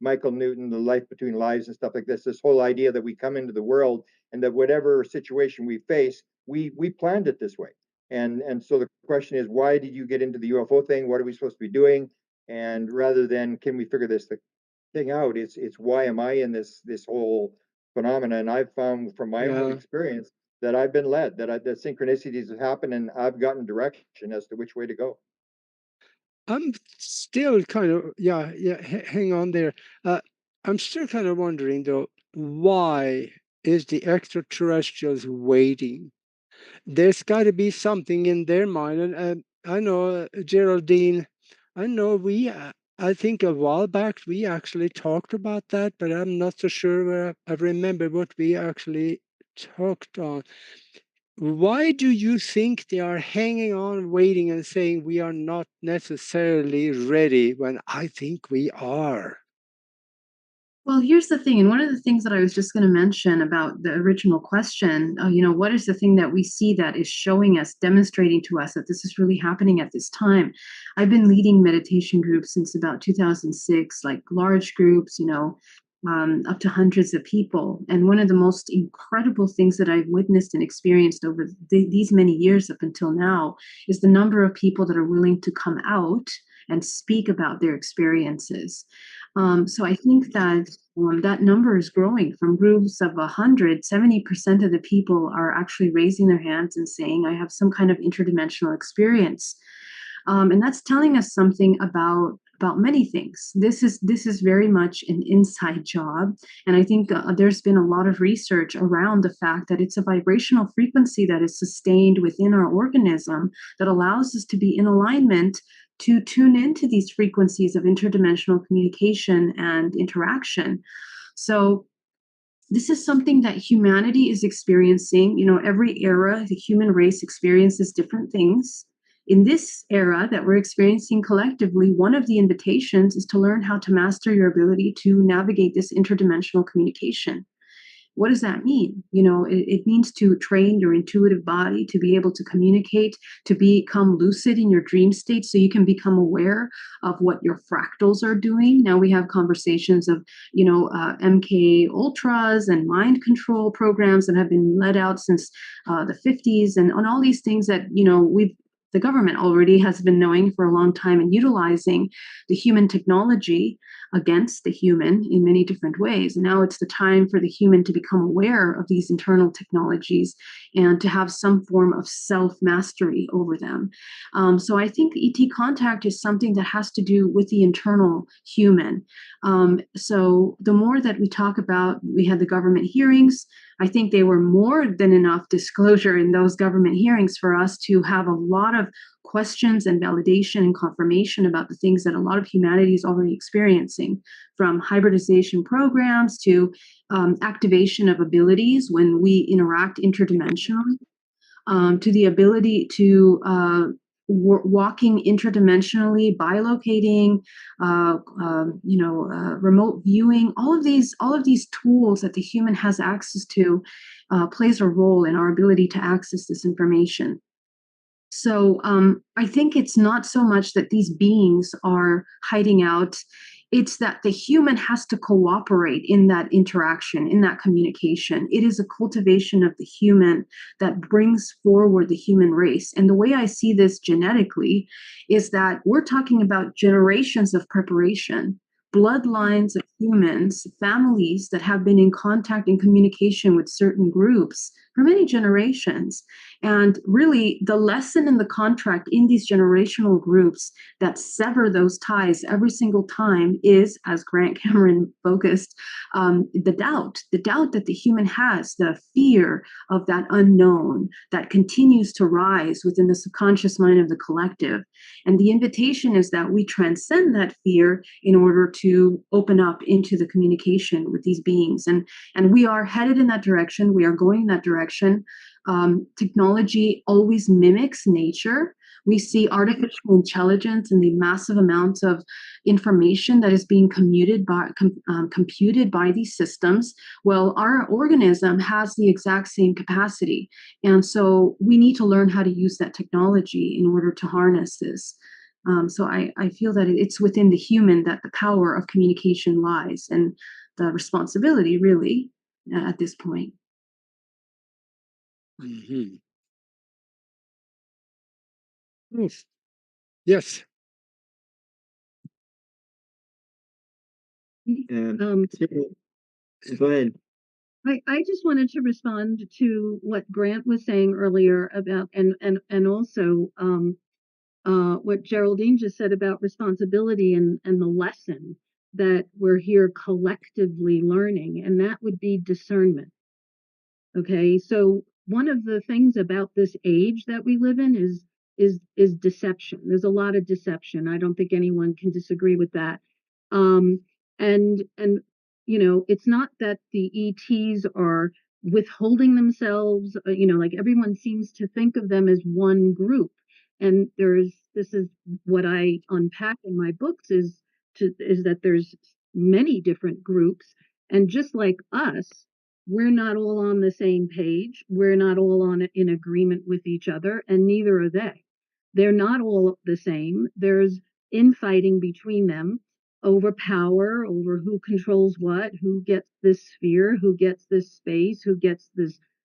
Michael Newton, the life between lives and stuff like this. This whole idea that we come into the world and that whatever situation we face, we planned it this way. And so the question is, why did you get into the UFO thing? What are we supposed to be doing? And rather than can we figure this thing out, it's why am I in this whole phenomena? And I've found from my own experience that I've been led, that synchronicities have happened, and I've gotten direction as to which way to go. I'm still kind of hang on there. I'm still kind of wondering though, why is the extraterrestrials waiting? There's got to be something in their mind. And I know, Geraldine, I know I think a while back we actually talked about that, but I'm not so sure where I remember what we actually talked on. Why do you think they are hanging on, waiting, and saying we are not necessarily ready when I think we are? Well, here's the thing, and one of the things that I was just going to mention about the original question, what is the thing that we see that is showing us, demonstrating to us that this is really happening at this time? I've been leading meditation groups since about 2006, like large groups, up to hundreds of people. And one of the most incredible things that I've witnessed and experienced over these many years up until now is the number of people that are willing to come out and speak about their experiences. So I think that that number is growing from groups of 100. 70% of the people are actually raising their hands and saying, I have some kind of interdimensional experience. And that's telling us something about many things. This is very much an inside job. And I think there's been a lot of research around the fact that it's a vibrational frequency that is sustained within our organism that allows us to be in alignment to tune into these frequencies of interdimensional communication and interaction. So this is something that humanity is experiencing. Every era, the human race experiences different things. In this era that we're experiencing collectively, one of the invitations is to learn how to master your ability to navigate this interdimensional communication. What does that mean? It means to train your intuitive body to be able to communicate, to become lucid in your dream state so you can become aware of what your fractals are doing. Now we have conversations of, MK Ultras and mind control programs that have been let out since the 50s and on all these things that, the government already has been knowing for a long time and utilizing the human technology against the human in many different ways. And now it's the time for the human to become aware of these internal technologies and to have some form of self-mastery over them. So I think ET contact is something that has to do with the internal human. So the more that we talk about, we had the government hearings. I think they were more than enough disclosure in those government hearings for us to have a lot of questions and validation and confirmation about the things that a lot of humanity is already experiencing, from hybridization programs to activation of abilities when we interact interdimensionally, to the ability to walking interdimensionally, bilocating, remote viewing. All of these tools that the human has access to plays a role in our ability to access this information. So I think it's not so much that these beings are hiding out. It's that the human has to cooperate in that interaction, in that communication. It is a cultivation of the human that brings forward the human race. And the way I see this genetically is that we're talking about generations of preparation, bloodlines of humans, families that have been in contact and communication with certain groups for many generations. And really, the lesson in the contract in these generational groups that sever those ties every single time is, as Grant Cameron focused, the doubt that the human has, the fear of that unknown that continues to rise within the subconscious mind of the collective. And the invitation is that we transcend that fear in order to open up into the communication with these beings. And we are headed in that direction. We are going in that direction. Technology always mimics nature. We see artificial intelligence and the massive amounts of information that is being computed by these systems. Well, our organism has the exact same capacity. And so we need to learn how to use that technology in order to harness this. So I feel that it's within the human that the power of communication lies, and the responsibility, really, at this point. Mm-hmm. Yes. Go ahead. I just wanted to respond to what Grant was saying earlier about, and also what Geraldine just said about responsibility and the lesson that we're here collectively learning, and that would be discernment. Okay, so one of the things about this age that we live in is deception. There's a lot of deception. I don't think anyone can disagree with that. And it's not that the ETs are withholding themselves. Like everyone seems to think of them as one group. And this is what I unpack in my books is that there's many different groups, and just like us, we're not all on the same page. We're not all in agreement with each other, and neither are they. They're not all the same. There's infighting between them over power, over who controls what, who gets this sphere, who gets this space, who gets the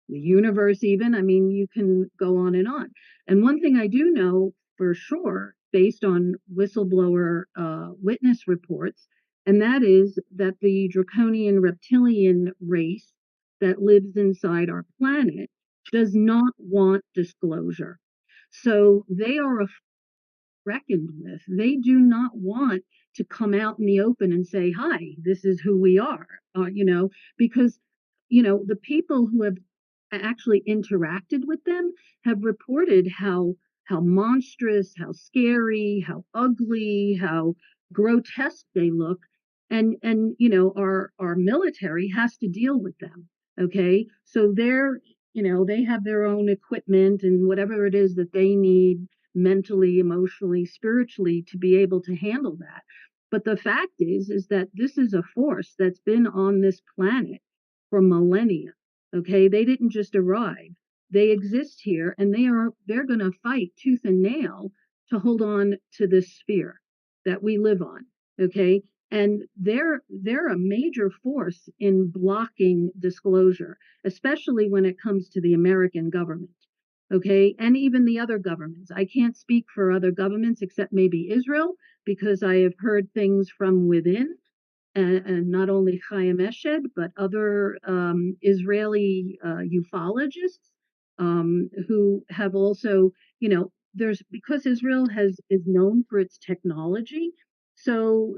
universe even. I mean, you can go on. And one thing I do know for sure, based on whistleblower witness reports, and that is that the draconian reptilian race that lives inside our planet does not want disclosure. So they are reckoned with. They do not want to come out in the open and say, hi, this is who we are, because, the people who have actually interacted with them have reported how monstrous, how scary, how ugly, how grotesque they look. And our military has to deal with them. Okay. So they have their own equipment and whatever it is that they need mentally, emotionally, spiritually to be able to handle that. But the fact is that this is a force that's been on this planet for millennia. Okay, they didn't just arrive. They exist here, and they're going to fight tooth and nail to hold on to this sphere that we live on. Okay, and they're a major force in blocking disclosure, especially when it comes to the American government. okay, and even the other governments. I can't speak for other governments except maybe Israel, because I have heard things from within, and not only Chaim Eshed, but other Israeli ufologists who have also, there's because Israel is known for its technology. So,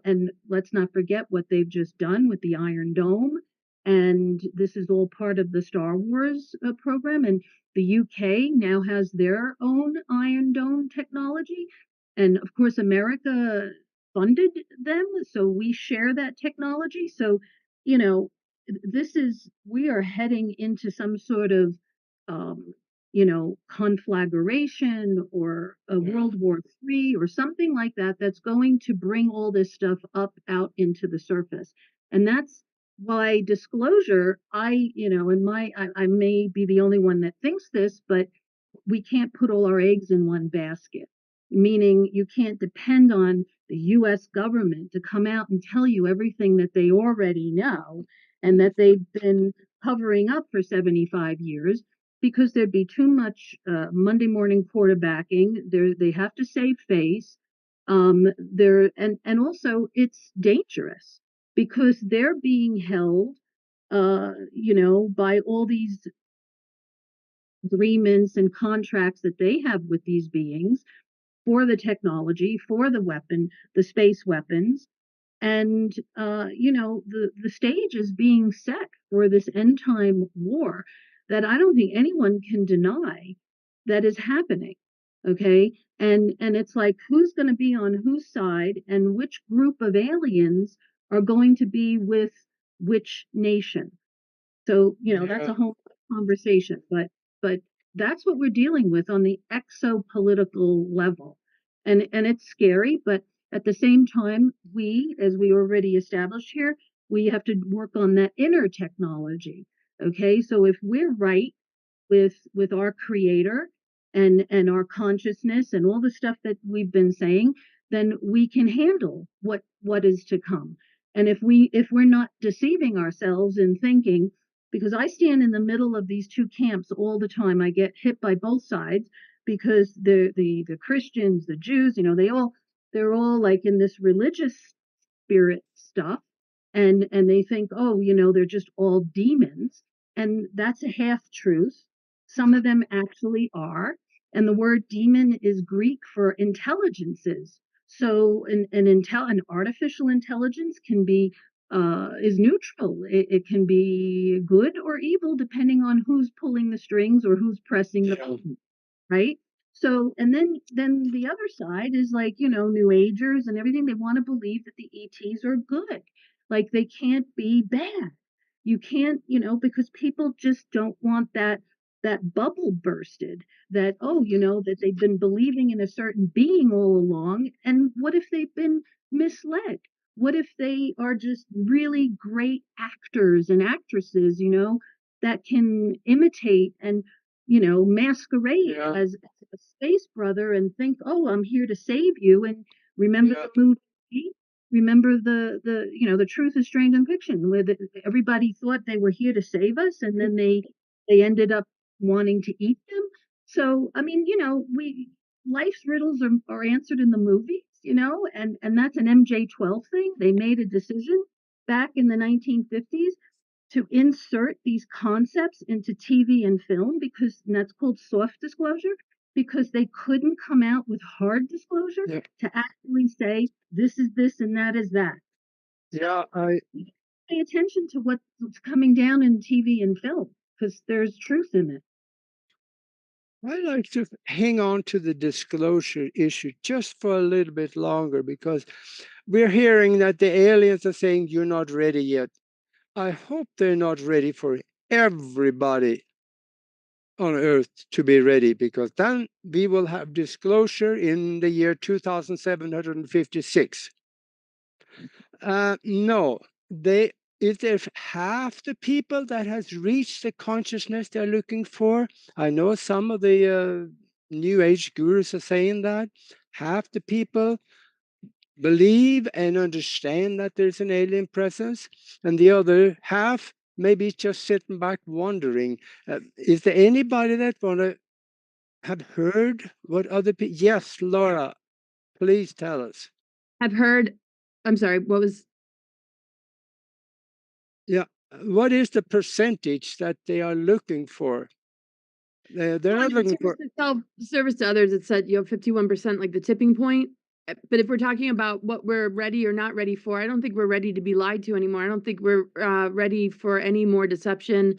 and let's not forget what they've just done with the Iron Dome. And this is all part of the Star Wars program. And the UK now has their own Iron Dome technology. And of course, America funded them, so we share that technology. So, you know, we are heading into some sort of, um, conflagration or a World War III or something like that, that's going to bring all this stuff up out into the surface. And that's why disclosure, I may be the only one that thinks this, but we can't put all our eggs in one basket, meaning you can't depend on the US government to come out and tell you everything that they already know and that they've been covering up for 75 years, because there'd be too much Monday morning quarterbacking. They have to save face. And also it's dangerous because they're being held, by all these agreements and contracts that they have with these beings for the technology, for the weapon, the space weapons. And, the stage is being set for this end time war that I don't think anyone can deny that is happening. Okay. And it's like, who's going to be on whose side and which group of aliens are going to be with which nation. So, that's a whole conversation, but that's what we're dealing with on the exopolitical level. And it's scary, but at the same time, as we already established here, we have to work on that inner technology. Okay? So if we're right with our creator and our consciousness and all the stuff that we've been saying, then we can handle what is to come. And if we're not deceiving ourselves in thinking, because I stand in the middle of these two camps all the time, I get hit by both sides, because the Christians, the Jews, they're all like in this religious spirit stuff, and they think, oh, they're just all demons, and that's a half truth. Some of them actually are, and the word demon is Greek for intelligences. So an artificial intelligence can be is neutral. It can be good or evil depending on who's pulling the strings or who's pressing the button, right? So, and then the other side is like, New Agers and everything. They want to believe that the ETs are good, like they can't be bad. You can't, because people just don't want that bubble bursted, that, oh, that they've been believing in a certain being all along. And what if they've been misled? What if they are just really great actors and actresses, that can imitate and, masquerade as a space brother and think, oh, I'm here to save you. And remember the movie? Remember the truth is stranger than fiction, where everybody thought they were here to save us, and then they ended up wanting to eat them. So, I mean, life's riddles are answered in the movies, and that's an MJ-12 thing. They made a decision back in the 1950s to insert these concepts into TV and film, and that's called soft disclosure, because they couldn't come out with hard disclosure to actually say this is this and that is that. Yeah, Pay attention to what's coming down in TV and film, because there's truth in it. I like to hang on to the disclosure issue just for a little bit longer, because we're hearing that the aliens are saying you're not ready yet. I hope they're not ready for everybody on Earth to be ready, because then we will have disclosure in the year 2756. No, if half the people that has reached the consciousness they're looking for, I know some of the New Age gurus are saying that half the people believe and understand that there's an alien presence, and the other half maybe it's just sitting back wondering. Is there anybody that wanna have heard what other people? Yes, Laura, please tell us. I've heard. I'm sorry. What was? Yeah, what is the percentage that they are looking for? They're not looking for. Service to others. It said 51%, like the tipping point. But if we're talking about what we're ready or not ready for, I don't think we're ready to be lied to anymore. I don't think we're ready for any more deception.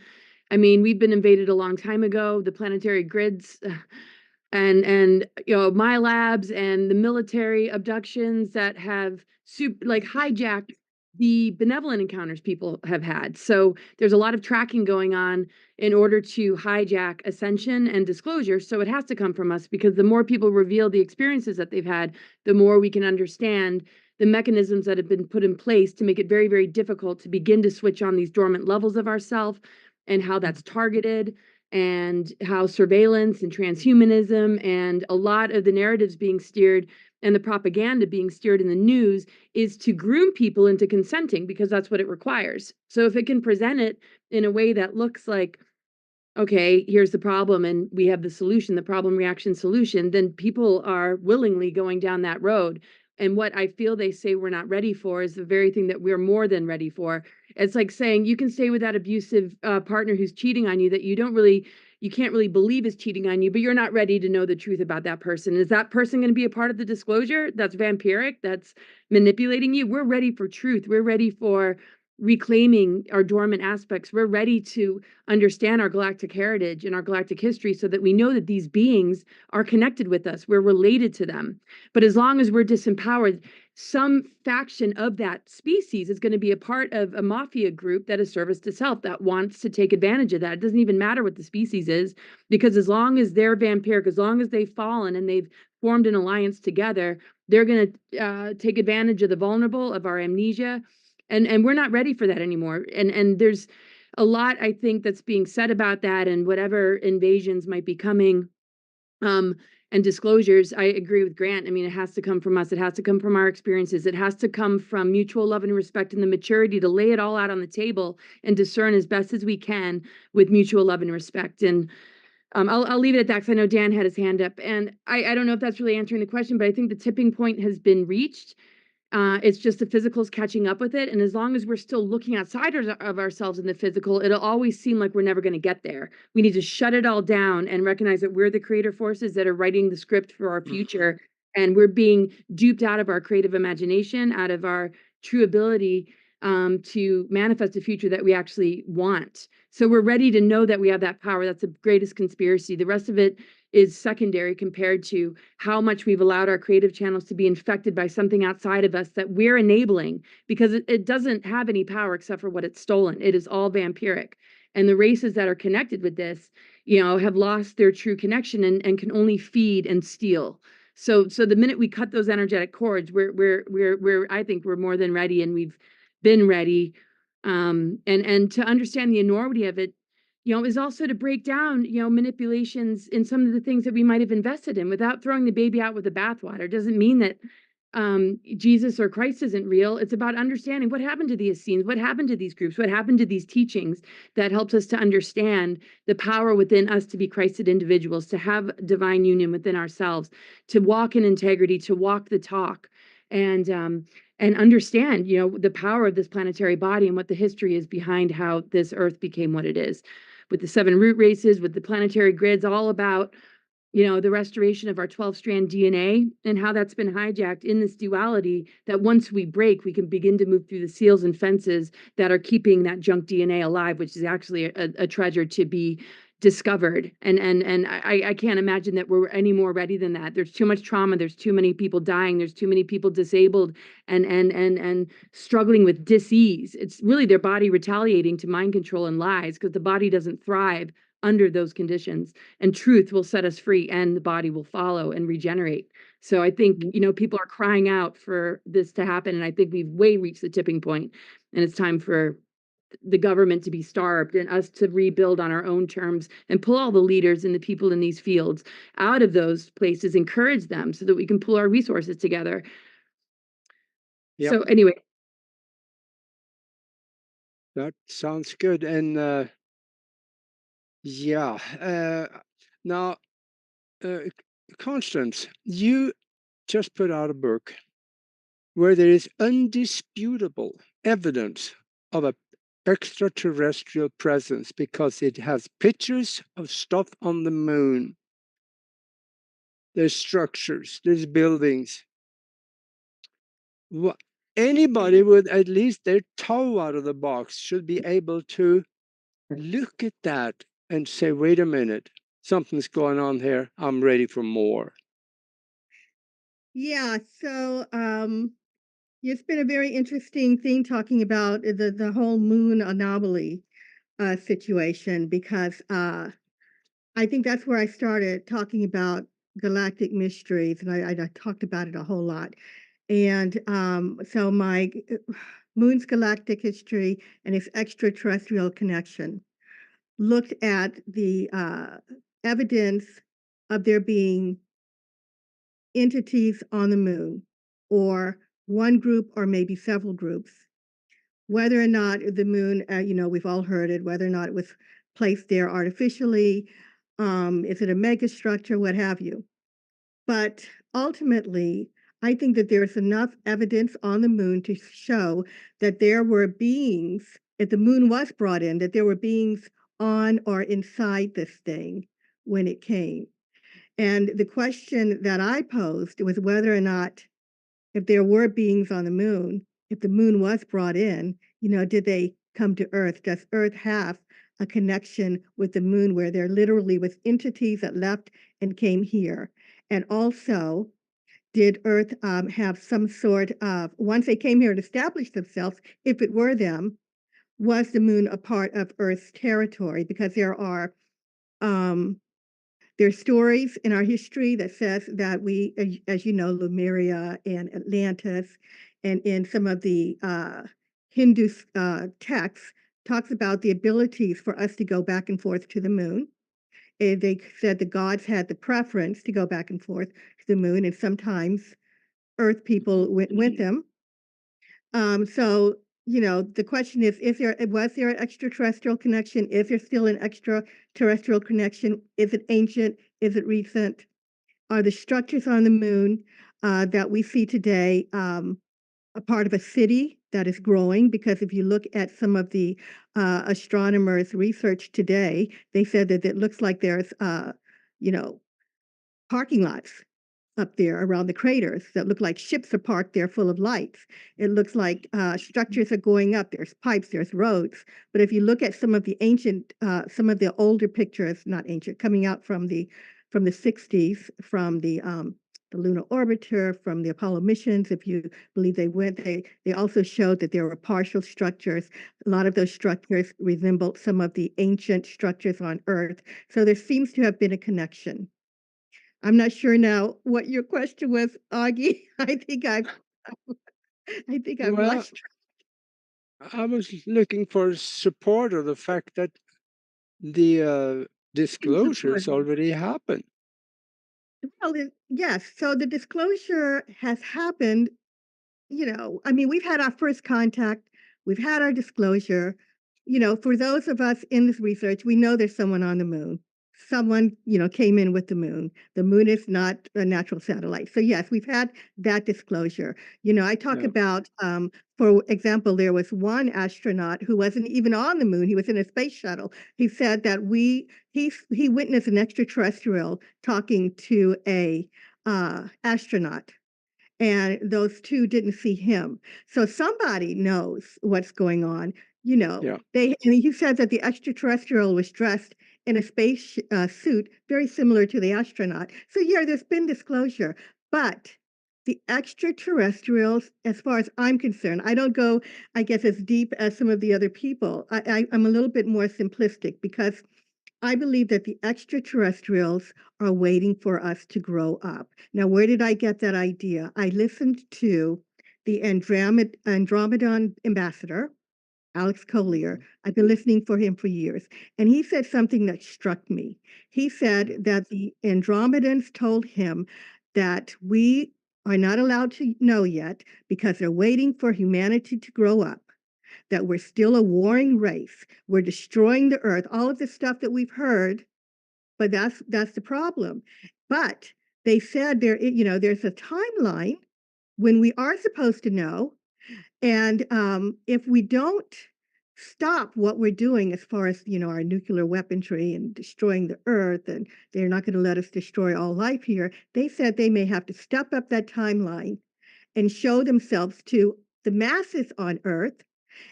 I mean, we've been invaded a long time ago. The planetary grids, and my labs and the military abductions that have hijacked the benevolent encounters people have had. So there's a lot of tracking going on in order to hijack ascension and disclosure. So it has to come from us, because the more people reveal the experiences that they've had, the more we can understand the mechanisms that have been put in place to make it very, very difficult to begin to switch on these dormant levels of ourself, and how that's targeted, and how surveillance and transhumanism and a lot of the narratives being steered and the propaganda being steered in the news is to groom people into consenting, because that's what it requires. So if it can present it in a way that looks like, okay, here's the problem and we have the solution, the problem reaction solution, then people are willingly going down that road. And what I feel they say we're not ready for is the very thing that we're more than ready for. It's like saying you can stay with that abusive partner who's cheating on you, that you can't really believe is cheating on you, but you're not ready to know the truth about that person. Is that person going to be a part of the disclosure? That's vampiric. That's manipulating you. We're ready for truth. We're ready for reclaiming our dormant aspects. We're ready to understand our galactic heritage and our galactic history, so that we know that these beings are connected with us. We're related to them. But as long as we're disempowered, some faction of that species is going to be a part of a mafia group that is service to self, that wants to take advantage of that. It doesn't even matter what the species is, because as long as they're vampiric, as long as they've fallen and they've formed an alliance together, they're going to take advantage of the vulnerable, of our amnesia. And we're not ready for that anymore. And there's a lot, I think, that's being said about that, and whatever invasions might be coming, and disclosures. I agree with Grant. I mean, it has to come from us. It has to come from our experiences. It has to come from mutual love and respect, and the maturity to lay it all out on the table and discern as best as we can with mutual love and respect. And I'll leave it at that, because I know Dan had his hand up. And I don't know if that's really answering the question, but I think the tipping point has been reached. It's just the physical's catching up with it. And as long as we're still looking outside of ourselves in the physical, it'll always seem like we're never going to get there. We need to shut it all down and recognize that we're the creator forces that are writing the script for our future. And we're being duped out of our creative imagination, out of our true ability to manifest a future that we actually want. So we're ready to know that we have that power. That's the greatest conspiracy. The rest of it is secondary compared to how much we've allowed our creative channels to be infected by something outside of us that we're enabling, because it doesn't have any power except for what it's stolen. It is all vampiric. And the races that are connected with this, have lost their true connection and can only feed and steal. So the minute we cut those energetic cords, I think we're more than ready, and we've been ready. And to understand the enormity of it, is also to break down, manipulations in some of the things that we might have invested in without throwing the baby out with the bathwater. Doesn't mean that Jesus or Christ isn't real. It's about understanding what happened to these scenes, what happened to these groups, what happened to these teachings that helps us to understand the power within us to be Christed individuals, to have divine union within ourselves, to walk in integrity, to walk the talk, and understand, the power of this planetary body and what the history is behind how this earth became what it is, with the 7 root races, with the planetary grids, all about, the restoration of our 12-strand DNA and how that's been hijacked in this duality, that once we break, we can begin to move through the seals and fences that are keeping that junk DNA alive, which is actually a treasure to be discovered. And I can't imagine that we're any more ready than that. There's too much trauma. There's too many people dying. There's too many people disabled and struggling with dis-ease. It's really their body retaliating to mind control and lies, because the body doesn't thrive under those conditions, and truth will set us free, and the body will follow and regenerate. So I think, people are crying out for this to happen, and I think we've way reached the tipping point, and it's time for the government to be starved and us to rebuild on our own terms and pull all the leaders and the people in these fields out of those places, encourage them so that we can pull our resources together. Yep. So anyway, That sounds good. And yeah, now, Constance, you just put out a book where there is undisputable evidence of a extraterrestrial presence because it has pictures of stuff on the moon. There's structures, there's buildings. Anybody with at least their toe out of the box should be able to look at that and say, wait a minute, something's going on here. I'm ready for more. Yeah, so it's been a very interesting thing talking about the whole moon anomaly situation because I think that's where I started talking about galactic mysteries, and I talked about it a whole lot. And so my moon's galactic history and its extraterrestrial connection looked at the evidence of there being entities on the moon, or one group, or maybe several groups, whether or not the moon, we've all heard it, whether or not it was placed there artificially, is it a megastructure, what have you. But ultimately, I think that there's enough evidence on the moon to show that there were beings, if the moon was brought in, that there were beings on or inside this thing when it came. And the question that I posed was whether or not, if there were beings on the moon, if the moon was brought in, did they come to Earth? Does Earth have a connection with the moon where there literally was entities that left and came here? And also, did Earth have some sort of, once they came here and established themselves, if it were them, was the moon a part of Earth's territory? Because there's stories in our history that says that we, as you know, Lemuria and Atlantis, and in some of the Hindu texts, talks about the abilities for us to go back and forth to the moon. And they said the gods had the preference to go back and forth to the moon, and sometimes Earth people went with them. So, the question is was there an extraterrestrial connection? Is there still an extraterrestrial connection? Is it ancient? Is it recent? Are the structures on the moon that we see today a part of a city that is growing? Because if you look at some of the astronomers' research today, they said that it looks like there's, parking lots up there around the craters that look like ships are parked there full of lights. It looks like structures are going up. There's pipes, there's roads. But if you look at some of the some of the older pictures, not ancient, coming out from the 60s, from the lunar orbiter, from the Apollo missions, if you believe they went, they also showed that there were partial structures. A lot of those structures resembled some of the ancient structures on Earth. So there seems to have been a connection. I'm not sure now what your question was, Augie. I think I've Well, lost track. I was looking for support of the fact that the disclosures already happened. Well, yes. So the disclosure has happened. I mean, we've had our first contact, we've had our disclosure. For those of us in this research, we know there's someone on the moon. Someone, came in with the moon. The moon is not a natural satellite. So yes, we've had that disclosure. I talk Yeah. about, for example, there was one astronaut who wasn't even on the moon. He was in a space shuttle. He said that he witnessed an extraterrestrial talking to a astronaut, and those two didn't see him. So somebody knows what's going on. Yeah. And he said that the extraterrestrial was dressed in a space suit very similar to the astronaut. So yeah, there's been disclosure, but the extraterrestrials, as far as I'm concerned, I don't go, I guess, as deep as some of the other people. I'm a little bit more simplistic because I believe that the extraterrestrials are waiting for us to grow up. Now, where did I get that idea? I listened to the Andromedan ambassador, Alex Collier. I've been listening for him for years. And he said something that struck me. He said that the Andromedans told him that we are not allowed to know yet because they're waiting for humanity to grow up, that we're still a warring race. We're destroying the earth, all of the stuff that we've heard, but that's the problem. But they said there's a timeline when we are supposed to know, and if we don't stop what we're doing as far as our nuclear weaponry and destroying the earth, and they're not going to let us destroy all life here, they said they may have to step up that timeline and show themselves to the masses on earth,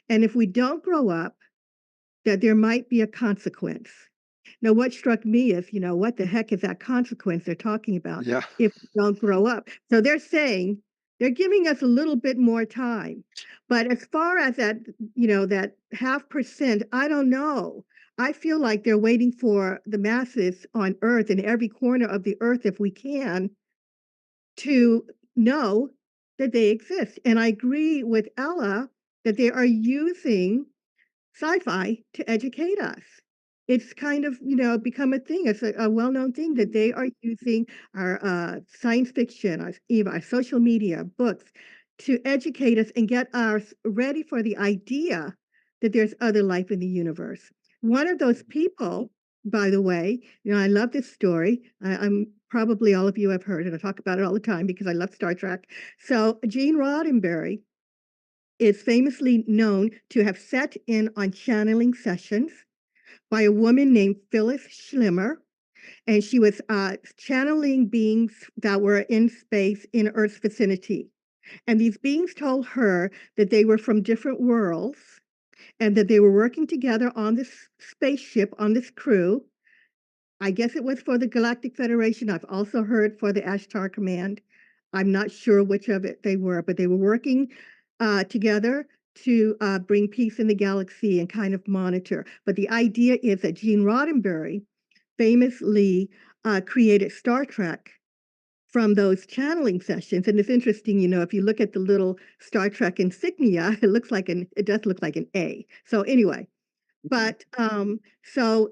and if we don't grow up, that there might be a consequence. Now, what struck me is, what the heck is that consequence they're talking about Yeah. if we don't grow up? So they're saying they're giving us a little bit more time. But as far as that, that 0.5%, I don't know. I feel like they're waiting for the masses on earth, in every corner of the earth, if we can, to know that they exist. And I agree with Ella that they are using sci-fi to educate us. It's kind of, become a thing. It's a well-known thing that they are using our science fiction, our social media, books, to educate us and get us ready for the idea that there's other life in the universe. One of those people, by the way, I love this story. I'm probably all of you have heard it. I talk about it all the time because I love Star Trek. So Gene Roddenberry is famously known to have sat in on channeling sessions by a woman named Phyllis Schlimmer, and she was channeling beings that were in space in Earth's vicinity. And these beings told her that they were from different worlds and that they were working together on this spaceship, on this crew. I guess it was for the Galactic Federation. I've also heard for the Ashtar Command. I'm not sure which of it they were, but they were working together to bring peace in the galaxy and kind of monitor. But the idea is that Gene Roddenberry famously created Star Trek from those channeling sessions. And it's interesting, if you look at the little Star Trek insignia, it does look like an A. So anyway, but so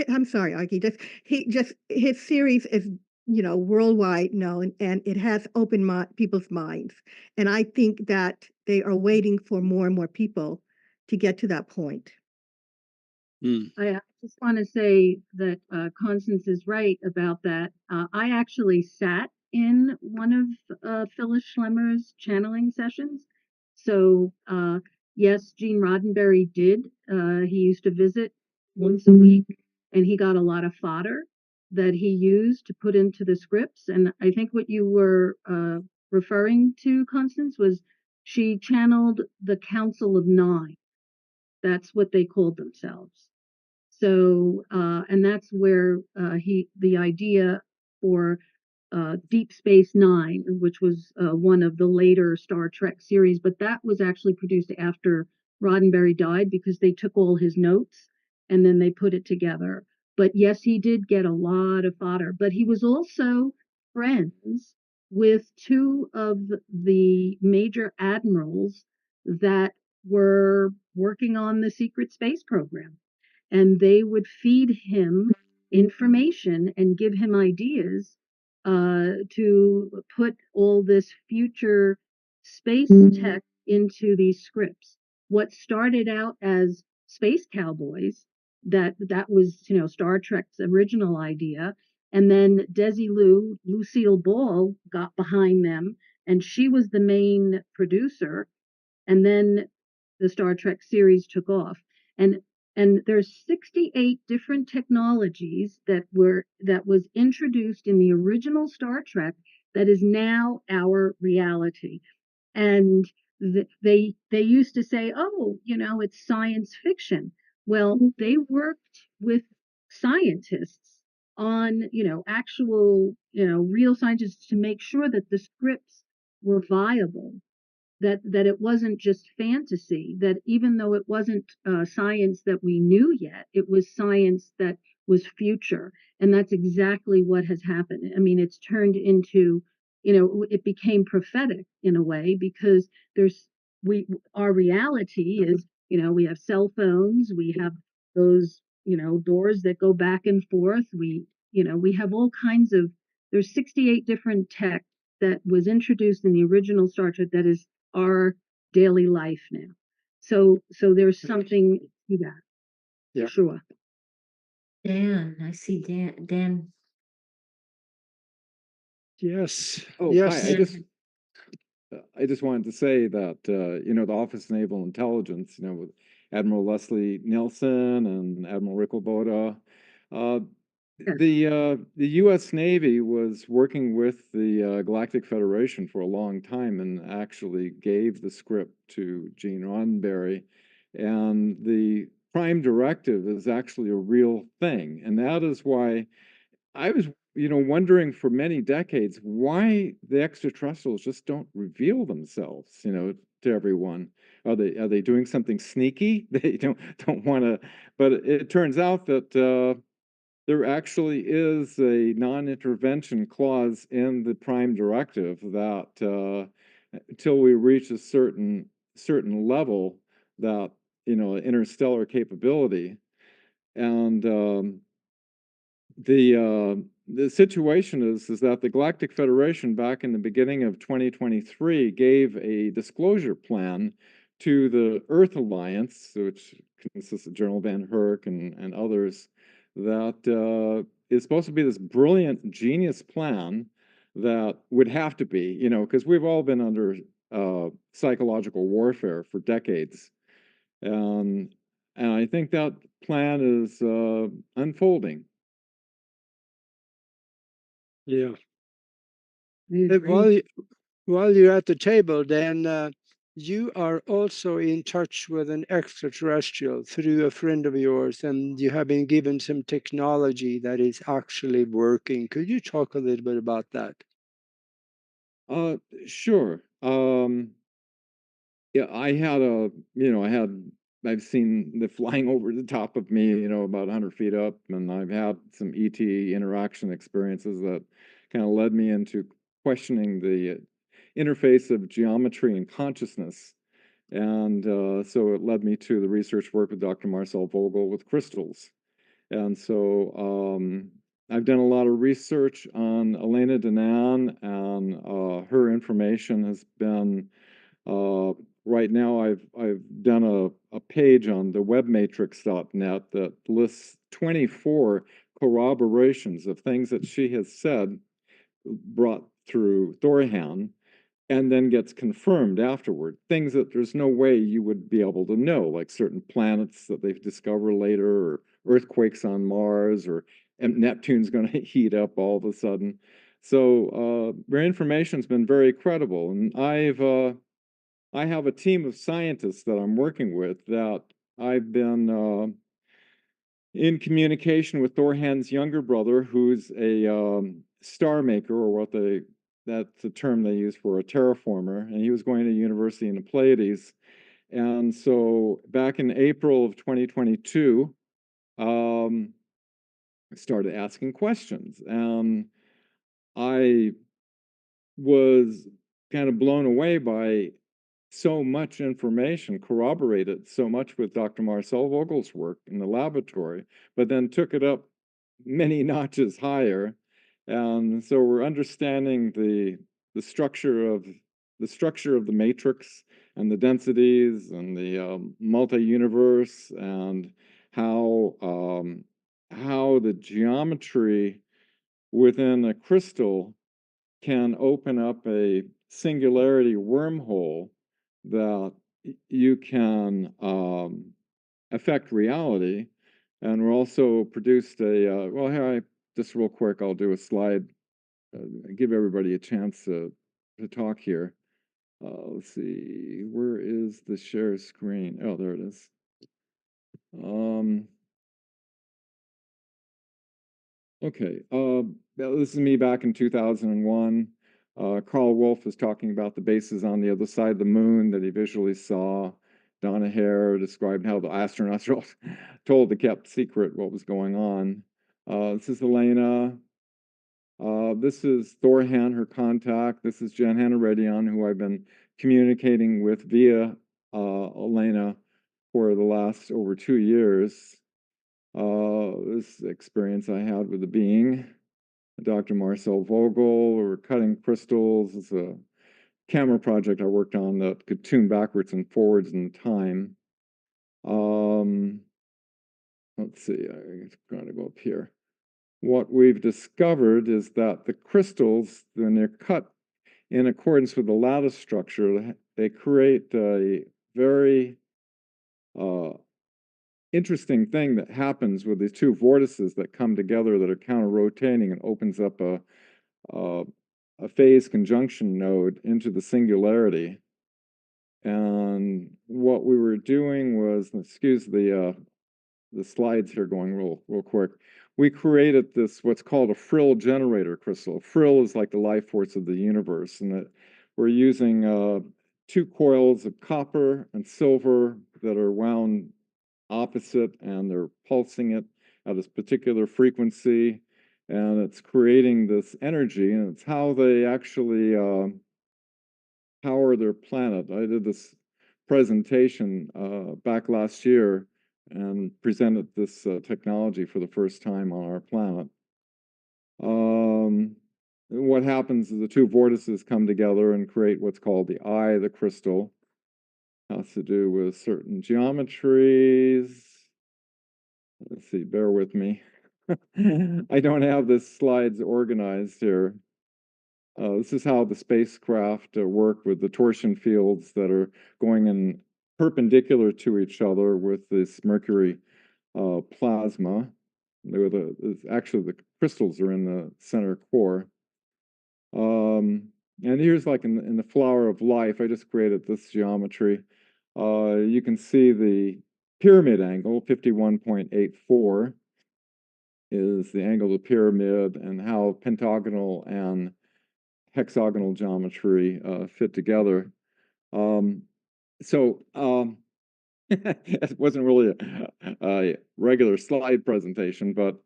I'm sorry, Archie. His series is, worldwide known, and it has opened people's minds. And I think that they are waiting for more and more people to get to that point. I just want to say that Constance is right about that. I actually sat in one of Phyllis Schlemmer's channeling sessions. So yes, Gene Roddenberry did. He used to visit once a week, and he got a lot of fodder that he used to put into the scripts. And I think what you were referring to, Constance, was she channeled the Council of Nine. That's what they called themselves. So, and that's where the idea for Deep Space Nine, which was one of the later Star Trek series, but that was actually produced after Roddenberry died because they took all his notes and then they put it together. But yes, he did get a lot of fodder, but he was also friends with two of the major admirals that were working on the secret space program, and they would feed him information and give him ideas to put all this future space tech into these scripts. What started out as space cowboys, that was Star Trek's original idea, and then Lucille Ball got behind them, and she was the main producer, and then the Star Trek series took off. And there's 68 different technologies that was introduced in the original Star Trek that is now our reality. And they used to say, oh, it's science fiction. Well, they worked with scientists on, actual, real scientists to make sure that the scripts were viable, that it wasn't just fantasy, that even though it wasn't science that we knew yet, it was science that was future. And that's exactly what has happened. I mean, it's turned into, it became prophetic in a way, because our reality is, we have cell phones, we have those, doors that go back and forth. We have all kinds of, there's 68 different tech that was introduced in the original Star Trek that is our daily life now. So there's something to that, Yeah. for sure. Dan, I see Dan. Yes. Oh, Yes. I just wanted to say that you know, the Office of Naval Intelligence, you know, with Admiral Leslie Nielsen and Admiral Rick Kubota, uh, the U.S. Navy was working with the Galactic Federation for a long time and actually gave the script to Gene Roddenberry, and the Prime Directive is actually a real thing, and that is why I was, you know, wondering for many decades why the extraterrestrials just don't reveal themselves, you know, to everyone. Are they doing something sneaky? They don't want to, but it turns out that there actually is a non-intervention clause in the Prime Directive that until we reach a certain level, that, you know, interstellar capability, and the situation is that the Galactic Federation back in the beginning of 2023 gave a disclosure plan to the Earth Alliance, which consists of General Van Herk and others, that is supposed to be this brilliant genius plan that would have to be, you know, because we've all been under psychological warfare for decades, and I think that plan is unfolding. Yeah. I And agree. while you're at the table, then you are also in touch with an extraterrestrial through a friend of yours, and you have been given some technology that is actually working. Could you talk a little bit about that? Sure. Yeah, I've seen the flying over the top of me, you know, about 100 feet up, and I've had some ET interaction experiences that kind of led me into questioning the interface of geometry and consciousness. And so it led me to the research work with Dr. Marcel Vogel with crystals. And so I've done a lot of research on Elena Danan, and her information has been uh, right now. I've done a page on the webmatrix.net that lists 24 corroborations of things that she has said brought through Thorhan, and then gets confirmed afterward. Things that there's no way you would be able to know, like certain planets that they've discovered later, or earthquakes on Mars, or Neptune's going to heat up all of a sudden. So their information's been very credible, and I have a team of scientists that I'm working with that I've been in communication with Thorhan's younger brother, who's a star maker, or that's the term they use for a terraformer, and he was going to university in the Pleiades. And so back in April of 2022, I started asking questions, and I was kind of blown away by so much information, corroborated so much with Dr. Marcel Vogel's work in the laboratory, but then took it up many notches higher. And so we're understanding the structure of the matrix, and the densities, and the multi-universe, and how the geometry within a crystal can open up a singularity wormhole that you can affect reality. And we're also produced well, here, just real quick, I'll do a slide, give everybody a chance to talk here. Let's see, where is the share screen? Oh, there it is. Okay, this is me back in 2001. Carl Wolf was talking about the bases on the other side of the moon that he visually saw. Donna Hare described how the astronauts were told to keep secret what was going on. This is Elena. This is Thorhan, her contact. This is Jan Hanaredian, who I've been communicating with via Elena for the last over 2 years. This experience I had with the being, Dr. Marcel Vogel. We're cutting crystals. It's a camera project I worked on that could tune backwards and forwards in time. Let's see, I'm going to go up here. What we've discovered is that the crystals, when they're cut in accordance with the lattice structure, they create a very interesting thing that happens with these two vortices that come together that are counter-rotating and opens up a phase conjunction node into the singularity. And what we were doing was, excuse the slides here going real quick. We created this, what's called a frill generator crystal. Frill is like the life force of the universe, and that we're using 2 coils of copper and silver that are wound opposite, and they're pulsing it at this particular frequency, and it's creating this energy, and it's how they actually power their planet. I did this presentation back last year and presented this technology for the first time on our planet. What happens is the two vortices come together and create what's called the eye of the crystal. Has to do with certain geometries. Let's see, bear with me. I don't have the slides organized here. This is how the spacecraft work with the torsion fields that are going in perpendicular to each other with this mercury plasma. Actually, the crystals are in the center core. And here's like in the flower of life, I just created this geometry. You can see the pyramid angle, 51.84, is the angle of the pyramid, and how pentagonal and hexagonal geometry fit together. It wasn't really a regular slide presentation, but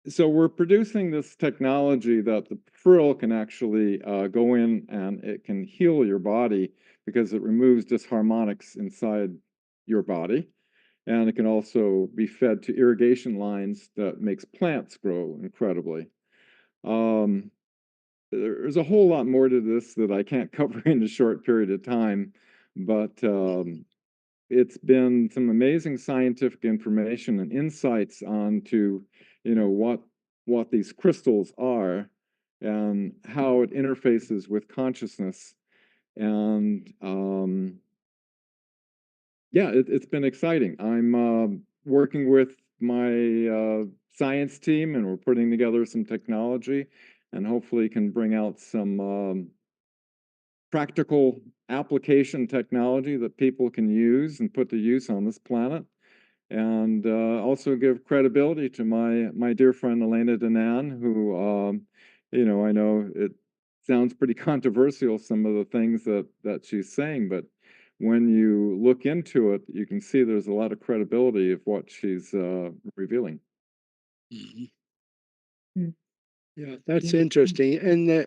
so we're producing this technology that the frill can actually go in and it can heal your body because it removes disharmonics inside your body. And it can also be fed to irrigation lines that makes plants grow incredibly. There's a whole lot more to this that I can't cover in a short period of time, but it's been some amazing scientific information and insights onto, what these crystals are and how it interfaces with consciousness. And yeah, it's been exciting. I'm working with my science team, and we're putting together some technology, and hopefully can bring out some practical application technology that people can use and put to use on this planet, and also give credibility to my dear friend Elena Danan, who I know it sounds pretty controversial, some of the things that she's saying, but when you look into it, you can see there's a lot of credibility of what she's revealing. Yeah, that's interesting. And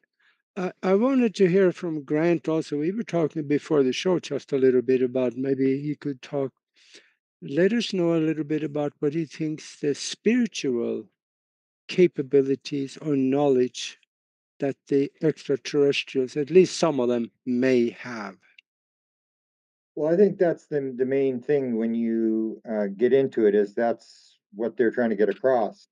I wanted to hear from Grant also. We were talking before the show just a little bit about maybe he could let us know a little bit about what he thinks the spiritual capabilities or knowledge that the extraterrestrials, at least some of them, may have. Well, I think that's the main thing when you get into it, is that's what they're trying to get across.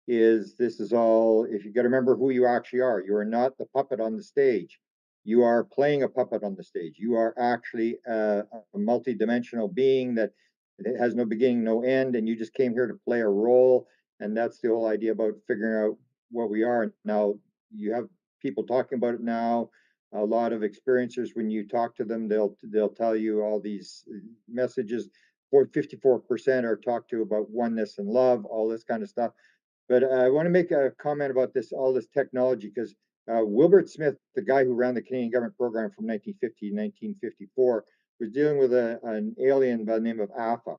Is this is all, if you got to remember who you actually are. You are not the puppet on the stage. You are playing a puppet on the stage. You are actually a multi-dimensional being that has no beginning, no end, and you just came here to play a role. And that's the whole idea about figuring out what we are. Now, you have people talking about it now. A lot of experiencers, when you talk to them, they'll tell you all these messages. 54% are talked to about oneness and love, all this kind of stuff. But I want to make a comment about all this technology, because Wilbert Smith, the guy who ran the Canadian government program from 1950 to 1954, was dealing with an alien by the name of Alpha.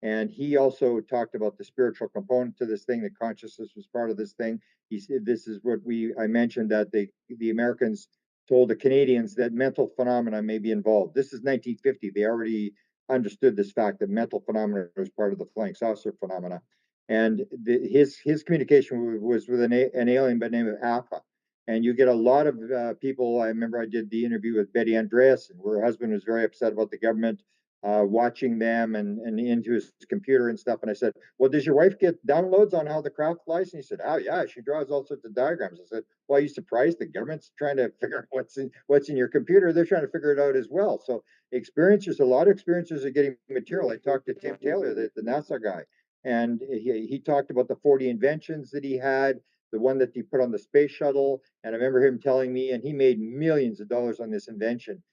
And he also talked about the spiritual component to this thing, that consciousness was part of this thing. He said, this is what I mentioned, that the Americans told the Canadians that mental phenomena may be involved. This is 1950. They already understood this fact that mental phenomena was part of the flying saucer phenomena. And his communication was with an alien by the name of Alpha. And you get a lot of people. I remember I did the interview with Betty Andreas, where her husband was very upset about the government watching them and into his computer and stuff. And I said, well, does your wife get downloads on how the craft flies? And he said, oh yeah, she draws all sorts of diagrams. I said, well, are you surprised the government's trying to figure out what's in your computer? They're trying to figure it out as well. So experiencers, a lot of experiencers are getting material. I talked to Tim Taylor, the NASA guy, and he talked about the 40 inventions that he had, the one that he put on the space shuttle. And I remember him telling me, and he made millions of dollars on this invention.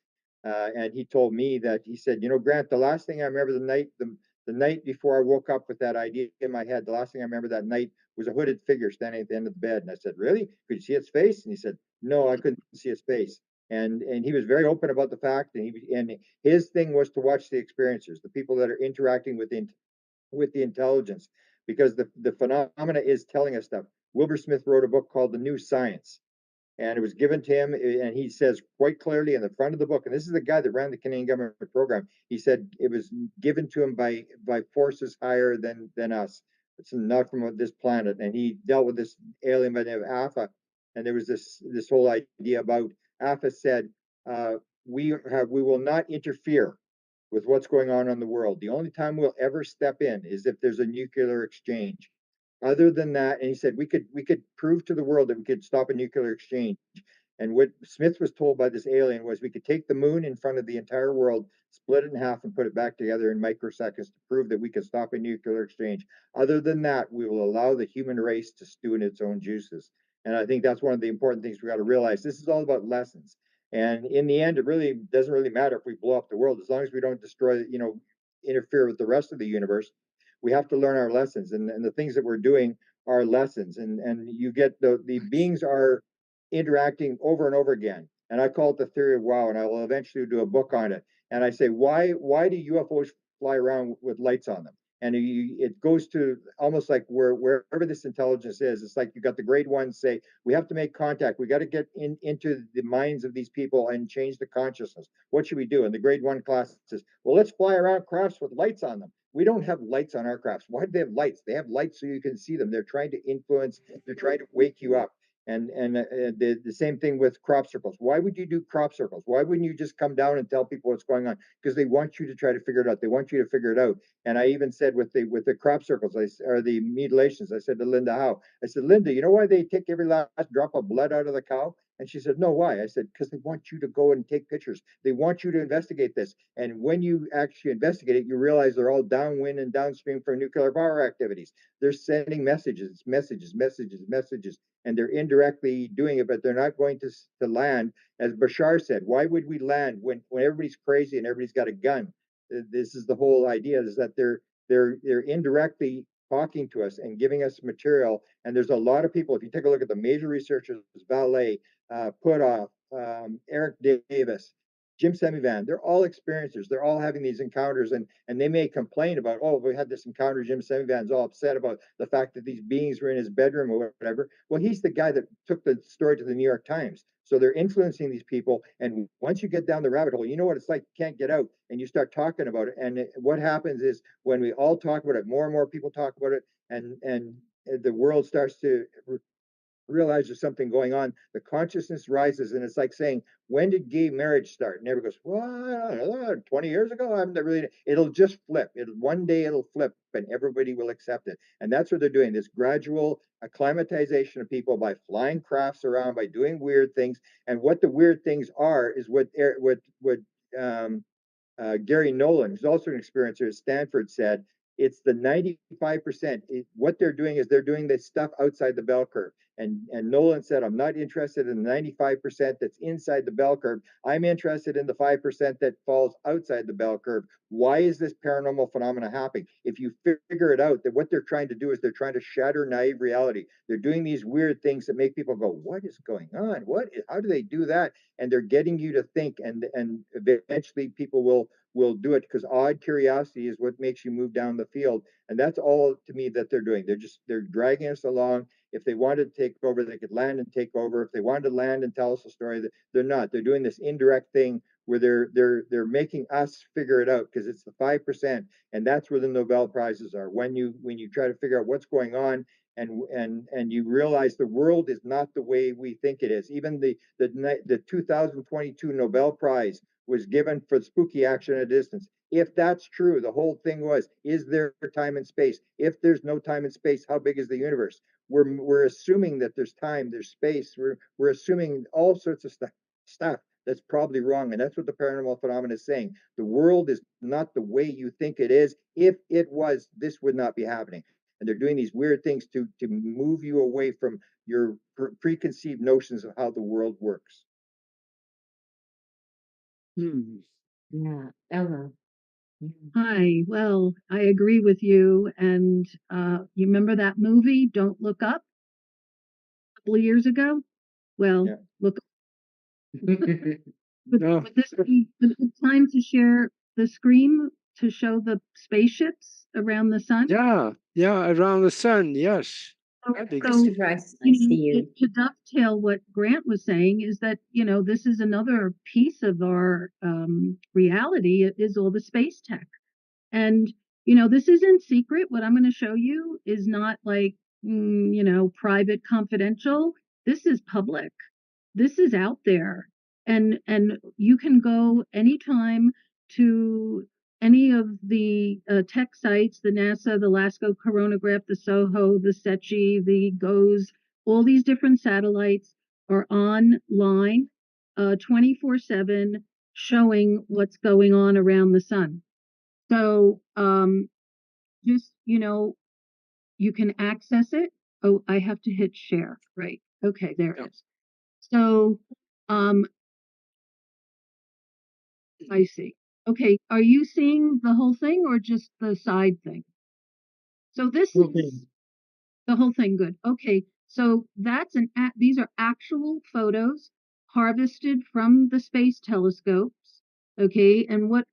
And he told me that he said, you know, Grant, the last thing I remember the night before I woke up with that idea in my head, the last thing I remember that night was a hooded figure standing at the end of the bed. And I said, really? Could you see its face? And he said, no, I couldn't see its face. And he was very open about the fact, and his thing was to watch the experiencers, the people that are interacting with the intelligence, because the phenomena is telling us stuff. Wilbur Smith wrote a book called The New Science, and it was given to him, and he says quite clearly in the front of the book, and this is the guy that ran the Canadian government program, he said it was given to him by forces higher than us. It's not from this planet. And he dealt with this alien by the name of Alpha, and there was this whole idea about Alpha said, we will not interfere with what's going on in the world. The only time we'll ever step in is if there's a nuclear exchange. Other than that, and he said we could prove to the world that we could stop a nuclear exchange. And what Smith was told by this alien was we could take the moon in front of the entire world, split it in half, and put it back together in microseconds to prove that we could stop a nuclear exchange. Other than that, we will allow the human race to stew in its own juices. And I think that's one of the important things we got to realize. This is all about lessons. And in the end, it really doesn't really matter if we blow up the world, as long as we don't destroy, interfere with the rest of the universe. We have to learn our lessons, and the things that we're doing are lessons. And you get the beings are interacting over and over again. And I call it the theory of wow, and I will eventually do a book on it. And I say, why do UFOs fly around with lights on them? And it goes to almost like wherever this intelligence is. It's like you got the grade ones say, we have to make contact. We got to get into the minds of these people and change the consciousness. What should we do? And the grade one class says, well, let's fly around crafts with lights on them. We don't have lights on our crafts. Why do they have lights? They have lights so you can see them. They're trying to influence, they're trying to wake you up. And the same thing with crop circles. Why would you do crop circles? Why wouldn't you just come down and tell people what's going on? Because they want you to try to figure it out. They want you to figure it out. And I even said with the crop circles, or the mutilations, I said to Linda Howe, I said, Linda, you know why they take every last drop of blood out of the cow? And she said, no, why? I said, because they want you to go and take pictures. They want you to investigate this. And when you actually investigate it, you realize they're all downwind and downstream from nuclear power activities. They're sending messages, and they're indirectly doing it, but they're not going to land. As Bashar said, why would we land when everybody's crazy and everybody's got a gun? This is the whole idea, is that they're indirectly talking to us and giving us material. And there's a lot of people, if you take a look at the major researchers, Vallée, Putoff, Eric Davis, Jim Semivan, they're all experiencers. They're all having these encounters, and they may complain about, oh, we had this encounter. Jim Semivan's all upset about the fact that these beings were in his bedroom or whatever. Well, he's the guy that took the story to the New York Times. So they're influencing these people. And once you get down the rabbit hole, you know what it's like. You can't get out, and you start talking about it. And what happens is when we all talk about it, more and more people talk about it, and the world starts to realize there's something going on. The consciousness rises, and it's like saying, when did gay marriage start? And everybody goes, well, 20 years ago. I'm not really. It'll just flip. One day it'll flip, and everybody will accept it. And that's what they're doing, this gradual acclimatization of people by flying crafts around, by doing weird things. And what the weird things are is what um, Gary Nolan, who's also an experiencer at Stanford, said it's the 95%. What they're doing is they're doing this stuff outside the bell curve. And Nolan said, I'm not interested in the 95% that's inside the bell curve. I'm interested in the 5% that falls outside the bell curve. Why is this paranormal phenomena happening? If you figure it out, that what they're trying to do is they're trying to shatter naive reality. They're doing these weird things that make people go, what is going on? How do they do that? And they're getting you to think, and eventually people will do it, because odd curiosity is what makes you move down the field. And that's all to me that they're doing. They're dragging us along. If they wanted to take over, they could land and take over. If they wanted to land and tell us a story, they're not. They're doing this indirect thing where they're making us figure it out, because it's the 5%, and that's where the Nobel Prizes are. When you try to figure out what's going on, and you realize the world is not the way we think it is. Even the 2022 Nobel Prize was given for spooky action at a distance. If that's true, the whole thing was, is there time and space? If there's no time and space, how big is the universe? We're assuming that there's time, there's space. We're assuming all sorts of stuff that's probably wrong. And that's what the paranormal phenomenon is saying. The world is not the way you think it is. If it was, this would not be happening. And they're doing these weird things to move you away from your preconceived notions of how the world works. Yeah, Ella. Hi. Well, I agree with you. And you remember that movie, Don't Look Up, a couple of years ago? Well, Yeah. look. No. Would this be a good time to share the screen to show the spaceships around the sun? Yeah, around the sun, yes. That'd be good. Christopher, I see you. To dovetail what Grant was saying is that, this is another piece of our reality is all the space tech. And, this isn't secret. What I'm going to show you is not like, private, confidential. This is public. This is out there. And you can go anytime to any of the tech sites, the NASA, the LASCO coronagraph, the SOHO, the SETI, the GOES, all these different satellites are online 24/7 showing what's going on around the sun. So just, you can access it. Oh, I have to hit share. Right. Okay, there it is. So I see. Okay, are you seeing the whole thing or just the side thing? So this is the whole thing. Good. Okay, so that's these are actual photos harvested from the space telescopes. Okay, and what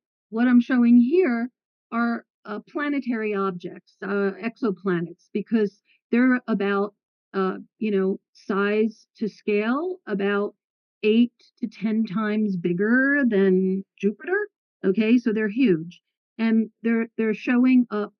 I'm showing here are planetary objects, exoplanets, because they're about size to scale about 8 to 10 times bigger than Jupiter. Okay, so they're huge, and they're showing up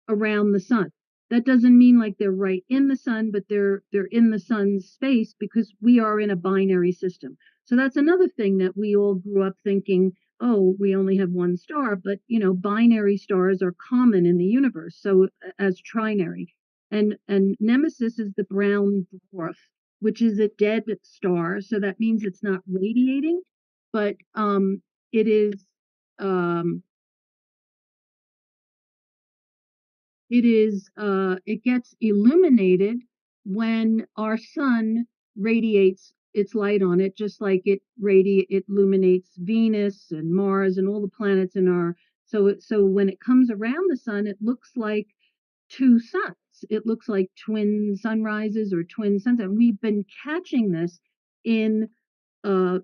around the sun. That doesn't mean like they're right in the sun, but they're in the sun's space because we are in a binary system. So that's another thing that we all grew up thinking, oh, we only have one star, but binary stars are common in the universe. So as trinary. And Nemesis is the brown dwarf, which is a dead star. So that means it's not radiating, but it is it gets illuminated when our sun radiates its light on it, just like it illuminates Venus and Mars and all the planets in our. So when it comes around the sun, it looks like two suns. It looks like twin sunrises or twin suns, and we've been catching this in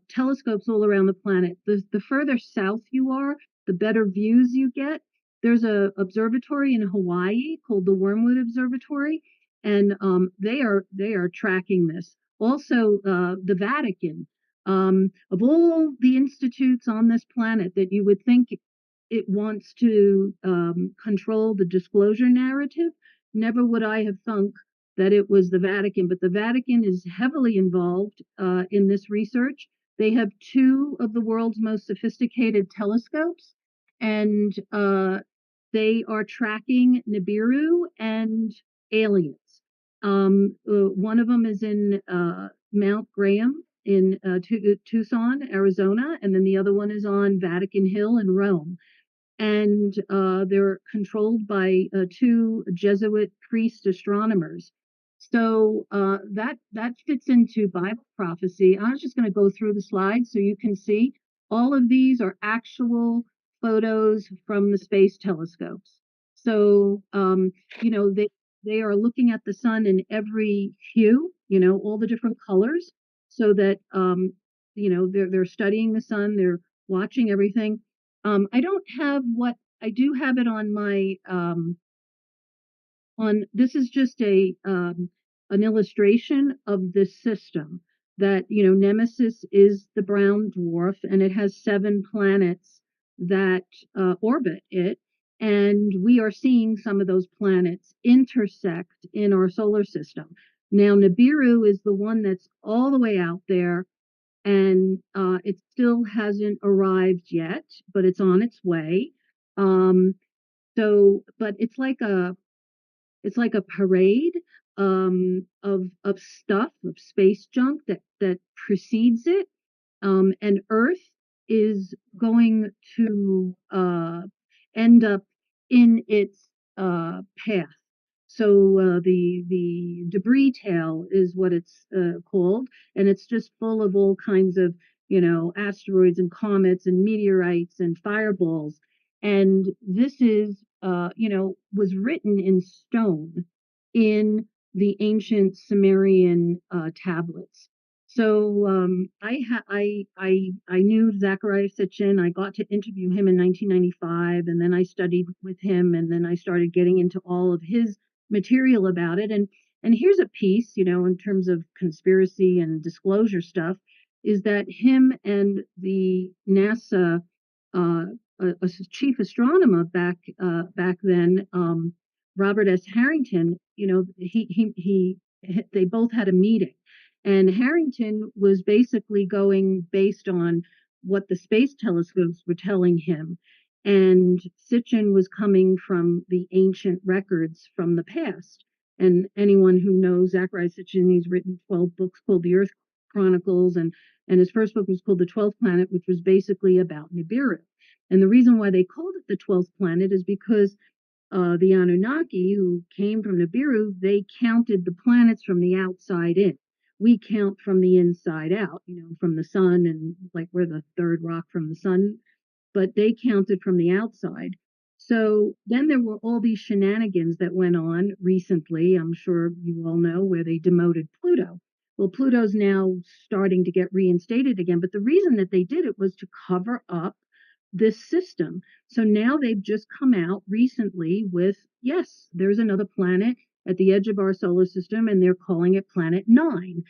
telescopes all around the planet. The further south you are, the better views you get. There's a observatory in Hawaii called the Wormwood Observatory, and they are tracking this. Also, the Vatican, of all the institutes on this planet that you would think it wants to control the disclosure narrative, never would I have thunk that it was the Vatican, but the Vatican is heavily involved in this research. They have two of the world's most sophisticated telescopes, and they are tracking Nibiru and aliens. One of them is in Mount Graham in Tucson, Arizona, and then the other one is on Vatican Hill in Rome. And they're controlled by two Jesuit priest astronomers. So that fits into Bible prophecy. I was just going to go through the slides so you can see. All of these are actual photos from the space telescopes. So they are looking at the sun in every hue, all the different colors, so that they're studying the sun, they're watching everything. I don't have what I do have it on my on this is just an illustration of this system. that, Nemesis is the brown dwarf, and it has 7 planets that orbit it. And we are seeing some of those planets intersect in our solar system. Now, Nibiru is the one that's all the way out there, and it still hasn't arrived yet, but it's on its way. But it's like a parade of stuff, of space junk that precedes it, and Earth is going to end up in its path. So the debris tail is what it's called, and it's just full of all kinds of asteroids and comets and meteorites and fireballs. And this is was written in stone in the ancient Sumerian tablets. So I knew Zachariah Sitchin. I got to interview him in 1995, and then I studied with him, and then I started getting into all of his material about it. And here's a piece, in terms of conspiracy and disclosure stuff, is that him and the NASA a chief astronomer back then, Robert S. Harrington, they both had a meeting, and Harrington was basically going based on what the space telescopes were telling him, and Sitchin was coming from the ancient records from the past. And anyone who knows Zachariah Sitchin, he's written 12 books called The Earth Chronicles, and his first book was called The 12th Planet, which was basically about Nibiru. And the reason why they called it the 12th planet is because the Anunnaki, who came from Nibiru, they counted the planets from the outside in. We count from the inside out, from the sun, and like we're the third rock from the sun, but they counted from the outside. So then there were all these shenanigans that went on recently, I'm sure you all know, where they demoted Pluto. Well, Pluto's now starting to get reinstated again, but the reason that they did it was to cover up this system. So now they've just come out recently with, yes, there's another planet at the edge of our solar system, and they're calling it Planet 9,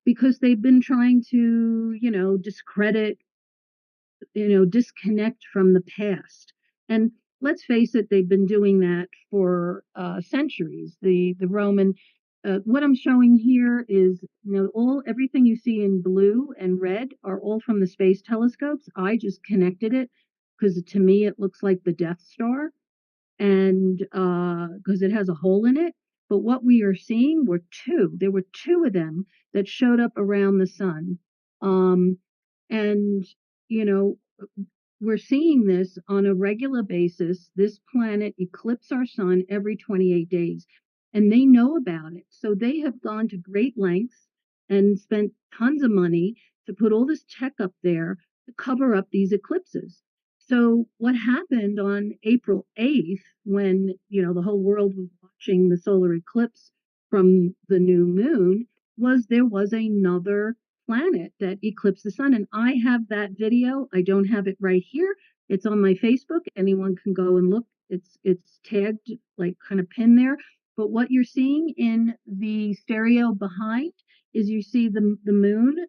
because they've been trying to, discredit, disconnect from the past. And let's face it, they've been doing that for centuries. The Roman, what I'm showing here is, everything you see in blue and red are all from the space telescopes. I just connected it because to me it looks like the Death Star, and because it has a hole in it. But what we are seeing were two. There were 2 of them that showed up around the sun, and we're seeing this on a regular basis. This planet eclipses our sun every 28 days, and they know about it. So they have gone to great lengths and spent tons of money to put all this tech up there to cover up these eclipses. So what happened on April 8th, when the whole world was watching the solar eclipse from the new moon, was there was another planet that eclipsed the sun. And I have that video. I don't have it right here. It's on my Facebook. Anyone can go and look. It's tagged, like kind of pinned there. But what you're seeing in the stereo behind is you see the moon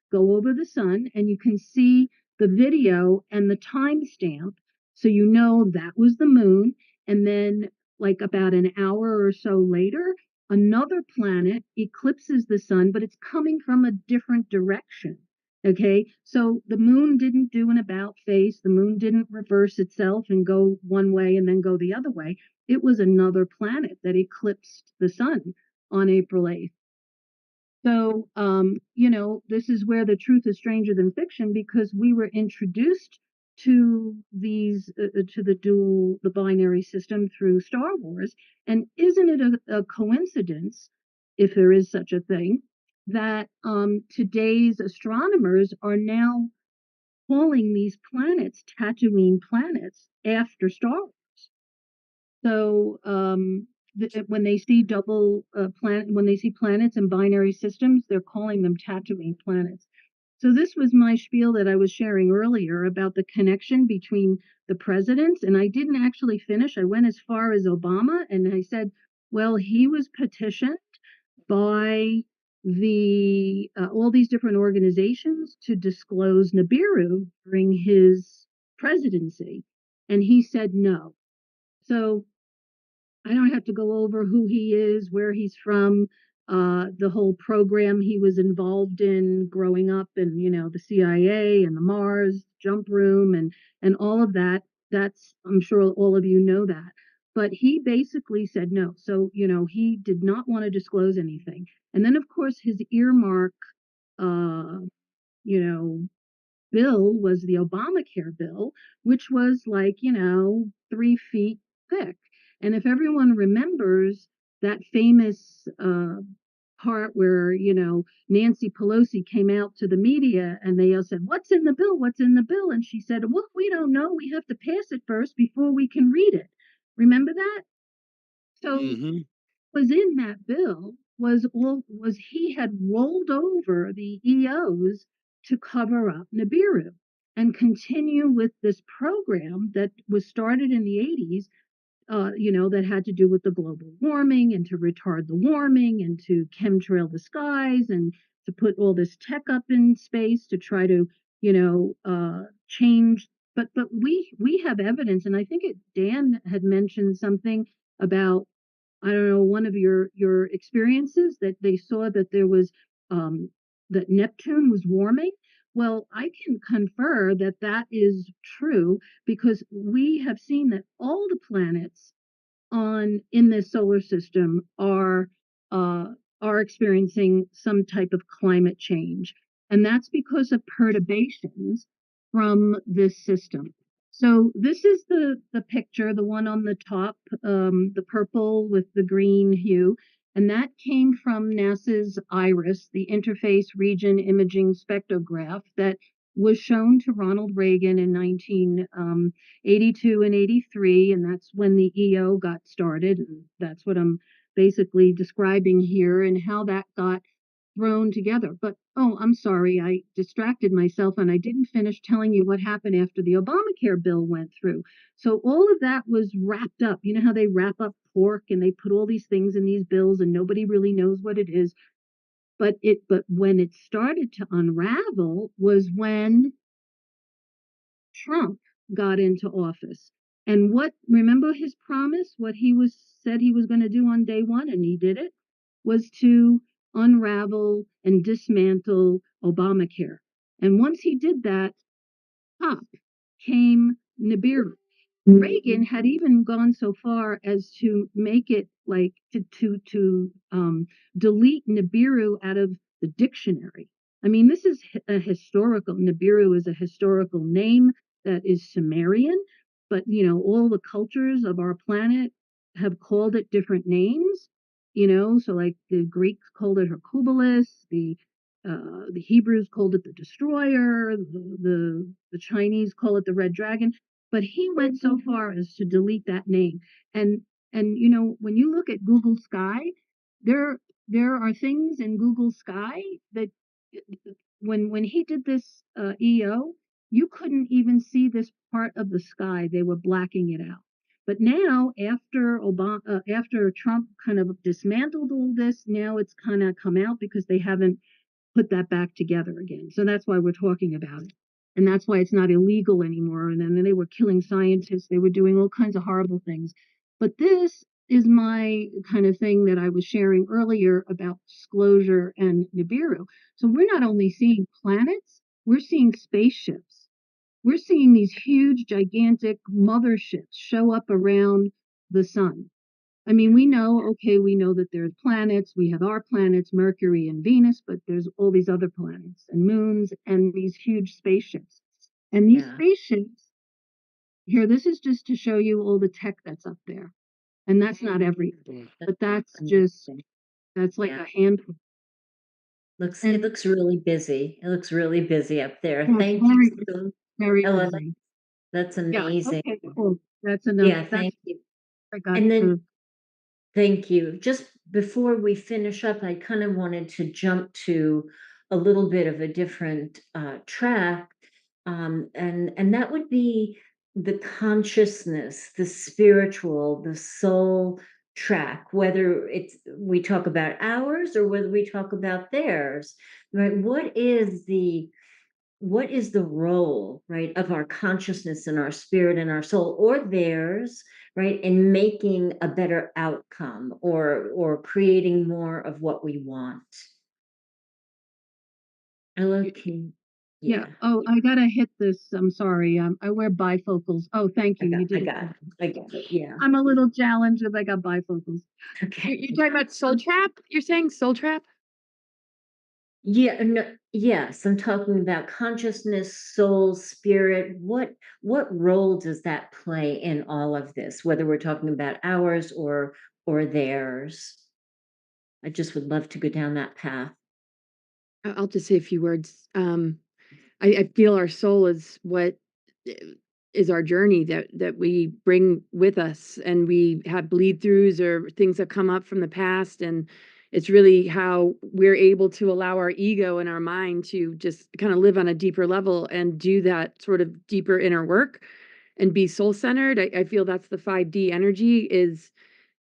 go over the sun, and you can see the video and the timestamp. So that was the moon. And then like about an hour or so later, another planet eclipses the sun, but it's coming from a different direction. Okay, so the moon didn't do an about face. The moon didn't reverse itself and go one way and then go the other way. It was another planet that eclipsed the sun on April 8th. So, this is where the truth is stranger than fiction, because we were introduced to the binary system through Star Wars. And isn't it a coincidence, if there is such a thing, that today's astronomers are now calling these planets Tatooine planets after Star Wars? So when they see when they see planets in binary systems, they're calling them Tatooine planets. So this was my spiel that I was sharing earlier about the connection between the presidents, and I didn't actually finish. I went as far as Obama, and I said, well, he was petitioned by all these different organizations to disclose Nibiru during his presidency, and he said no. So I don't have to go over who he is, where he's from, the whole program he was involved in growing up, and the CIA and the Mars jump room and all of that. That's, I'm sure all of you know that. But he basically said no. So, he did not want to disclose anything. And then, of course, his earmark, uh, you know, bill was the Obamacare bill, which was like, 3 feet thick. And if everyone remembers that famous part where, Nancy Pelosi came out to the media and they all said, "What's in the bill? What's in the bill?" And she said, "Well, we don't know. We have to pass it first before we can read it." Remember that? So Hmm. was in that bill was he had rolled over the EOs to cover up Nibiru and continue with this program that was started in the 80s, that had to do with the global warming and to retard the warming and to chemtrail the skies and to put all this tech up in space to try to, change. But we have evidence, and I think Dan had mentioned something about, I don't know, one of your experiences that they saw that there was that Neptune was warming. Well, I can confer that that is true because we have seen that all the planets in this solar system uh, are experiencing some type of climate change, and that's because of perturbations from this system. So this is the picture, the one on the top, the purple with the green hue, and that came from NASA's IRIS, the Interface Region Imaging Spectrograph, that was shown to Ronald Reagan in 1982 and 83, and that's when the EO got started. And that's what I'm basically describing here and how that got thrown together. But oh, I'm sorry, I distracted myself and I didn't finish telling you what happened after the Obamacare bill went through. So all of that was wrapped up. You know how they wrap up pork and they put all these things in these bills and nobody really knows what it is. But when it started to unravel was when Trump got into office. And remember his promise, what said he was going to do on day one, and he did it, was to unravel and dismantle Obamacare. And once he did that, pop came Nibiru. Reagan had even gone so far as to make it like to delete Nibiru out of the dictionary. I mean, this is a historical. Nibiru is a historical name that is Sumerian, but all the cultures of our planet have called it different names. So like the Greeks called it Hercules, the Hebrews called it the destroyer, the Chinese call it the red dragon, but he went so far as to delete that name. And when you look at Google Sky, there are things in Google Sky that when he did this EO, you couldn't even see this part of the sky. They were blacking it out. But now, after Trump kind of dismantled all this, now it's kind of come out because they haven't put that back together again. So that's why we're talking about it. And that's why it's not illegal anymore. And then they were killing scientists. They were doing all kinds of horrible things. But this is my kind of thing that I was sharing earlier about disclosure and Nibiru. So we're not only seeing planets, we're seeing spaceships. We're seeing these huge, gigantic motherships show up around the sun. I mean, we know that there's planets. We have our planets, Mercury and Venus, but there's all these other planets and moons and these huge spaceships. And these Yeah. spaceships, here, this is just to show you all the tech that's up there. And that's not everything, but that's like Yeah. a handful. It looks really busy. It looks really busy up there. Yeah, Thank very, you so very Ella, busy. that's Yeah, amazing. okay, cool. That's enough. Yeah, thank you. I got And then to. thank you. Just before we finish up, I kind of wanted to jump to a little bit of a different track, and that would be the consciousness, the spiritual, the soul track, whether we talk about ours or whether we talk about theirs, right? What is the role, right, of our consciousness and our spirit and our soul, or theirs, right, in making a better outcome or creating more of what we want? I love King. Yeah. Yeah, Oh, I gotta hit this. I'm sorry. I wear bifocals. Oh, thank you. You I did it. got it. I get it. Yeah. I'm a little challenged if I got bifocals. Okay. You're talking about Soul Trap? You're saying Soul Trap? Yeah, no, yes, I'm talking about consciousness, soul, spirit. What role does that play in all of this, whether we're talking about ours or theirs? I just would love to go down that path. I'll just say a few words. I feel our soul is what uh, is our journey that we bring with us, and we have bleed throughs or things that come up from the past, and it's really how we're able to allow our ego and our mind to just kind of live on a deeper level and do that sort of deeper inner work and be soul centered. I feel that's the 5D energy, is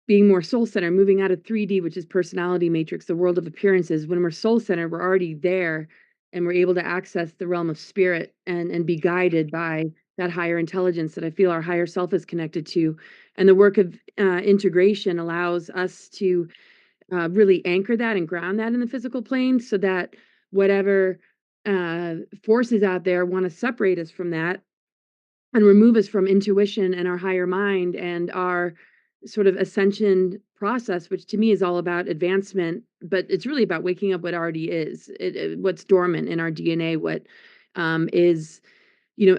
being more soul centered, moving out of 3D, which is personality matrix, the world of appearances. When we're soul centered, we're already there, and we're able to access the realm of spirit and be guided by that higher intelligence that I feel our higher self is connected to. And the work of integration allows us to really anchor that and ground that in the physical plane, so that whatever forces out there want to separate us from that and remove us from intuition and our higher mind and our sort of ascension process, which to me is all about advancement, but it's really about waking up what already is, what's dormant in our DNA, what is,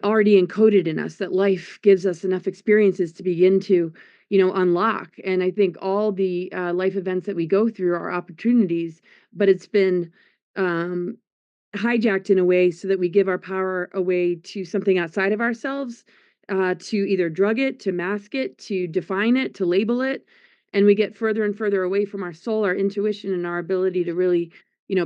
already encoded in us, that life gives us enough experiences to begin to, unlock. And I think all the life events that we go through are opportunities, but it's been um, hijacked in a way so that we give our power away to something outside of ourselves, to either drug it, to mask it, to define it, to label it. And we get further and further away from our soul, our intuition, and our ability to really,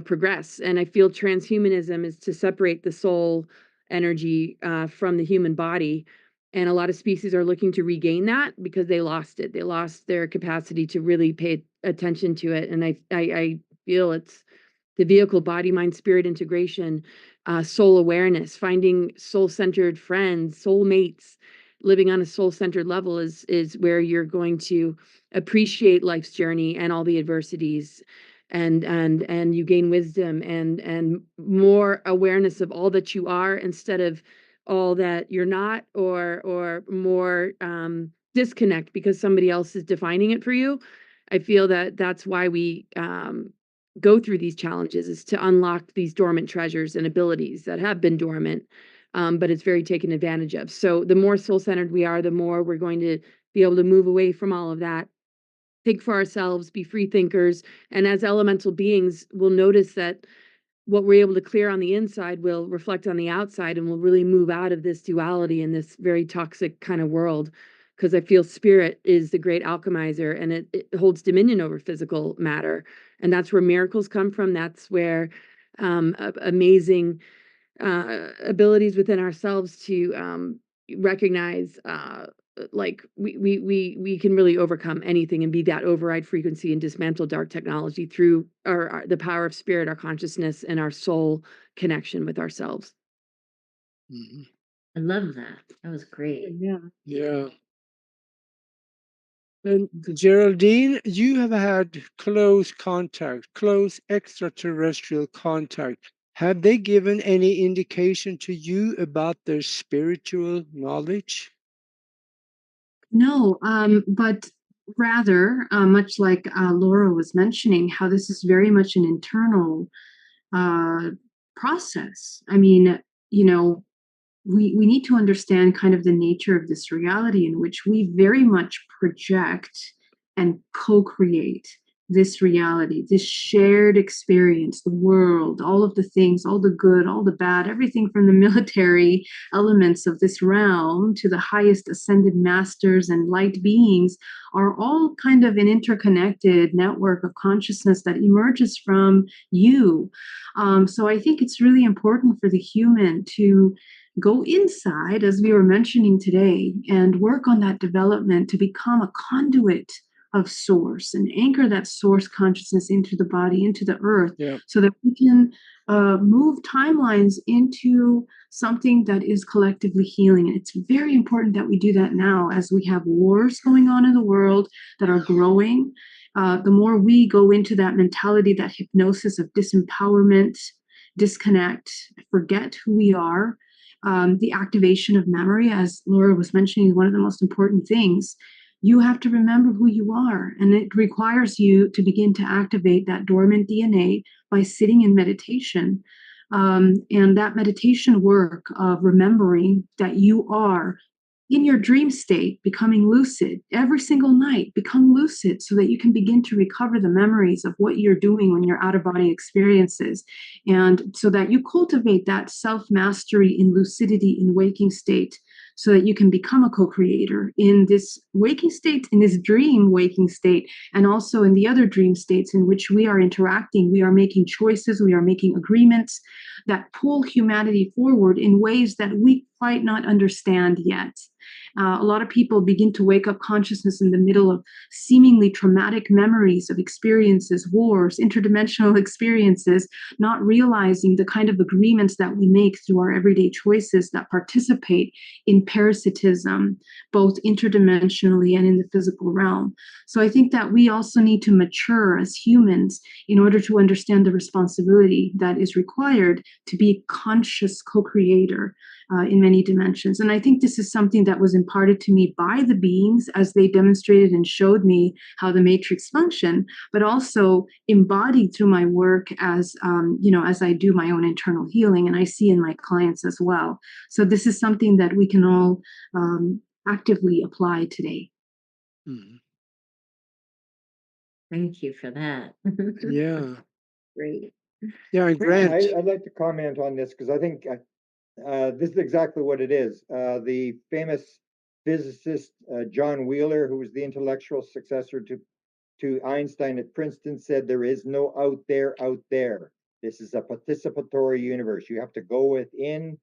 progress. And I feel transhumanism is to separate the soul energy from the human body. And a lot of species are looking to regain that because they lost it. They lost their capacity to really pay attention to it. And I feel it's the vehicle, body, mind, spirit integration, soul awareness, finding soul-centered friends, soul mates, living on a soul-centered level is where you're going to appreciate life's journey and all the adversities, and you gain wisdom and more awareness of all that you are instead of all that you're not, or more disconnect because somebody else is defining it for you. I feel that that's why we go through these challenges, is to unlock these dormant treasures and abilities that have been dormant, but it's very taken advantage of. So the more soul-centered we are, the more we're going to be able to move away from all of that, think for ourselves, be free thinkers, and as elemental beings, we'll notice that what we're able to clear on the inside will reflect on the outside, and we'll really move out of this duality in this very toxic kind of world. Because I feel spirit is the great alchemizer, and it holds dominion over physical matter. And that's where miracles come from. That's where amazing abilities within ourselves to recognize like we can really overcome anything and be that override frequency and dismantle dark technology through the power of spirit, our consciousness, and our soul connection with ourselves. Mhm. I love that. That was great. Yeah. Yeah. And Geraldine, you have had close contact, close extraterrestrial contact. Have they given any indication to you about their spiritual knowledge? No, but rather, much like Laura was mentioning, how this is very much an internal uh, process. I mean, you know, we need to understand kind of the nature of this reality in which we very much project and co-create this reality, this shared experience, the world, all of the things, all the good, all the bad, everything from the military elements of this realm to the highest ascended masters and light beings are all kind of an interconnected network of consciousness that emerges from you. So I think it's really important for the human to go inside, as we were mentioning today, and work on that development to become a conduit of source and anchor that source consciousness into the body, into the earth, Yeah. so that we can move timelines into something that is collectively healing. And it's very important that we do that now as we have wars going on in the world that are growing. The more we go into that mentality, that hypnosis of disempowerment, disconnect, forget who we are, the activation of memory, as Laura was mentioning, is one of the most important things. You have to remember who you are, and it requires you to begin to activate that dormant DNA by sitting in meditation. And that meditation work of remembering that you are in your dream state, becoming lucid every single night, become lucid so that you can begin to recover the memories of what you're doing when you're out of body experiences. And so that you cultivate that self mastery in lucidity in waking state, so that you can become a co-creator in this waking state, in this dream waking state, and also in the other dream states in which we are interacting. We are making choices, we are making agreements that pull humanity forward in ways that we quite not understand yet. A lot of people begin to wake up consciousness in the middle of seemingly traumatic memories of experiences, wars, interdimensional experiences, not realizing the kind of agreements that we make through our everyday choices that participate in parasitism, both interdimensionally and in the physical realm. So I think that we also need to mature as humans in order to understand the responsibility that is required to be a conscious co-creator in many dimensions. And I think this is something that was imparted to me by the beings as they demonstrated and showed me how the matrix functioned, but also embodied through my work as, as I do my own internal healing, and I see in my clients as well. So this is something that we can all actively apply today. Mhm. Thank you for that. Yeah. Great. Yeah, and Grant. I'd like to comment on this because I think this is exactly what it is. The famous physicist John Wheeler, who was the intellectual successor to Einstein at Princeton, said there is no out there out there. This is a participatory universe. You have to go within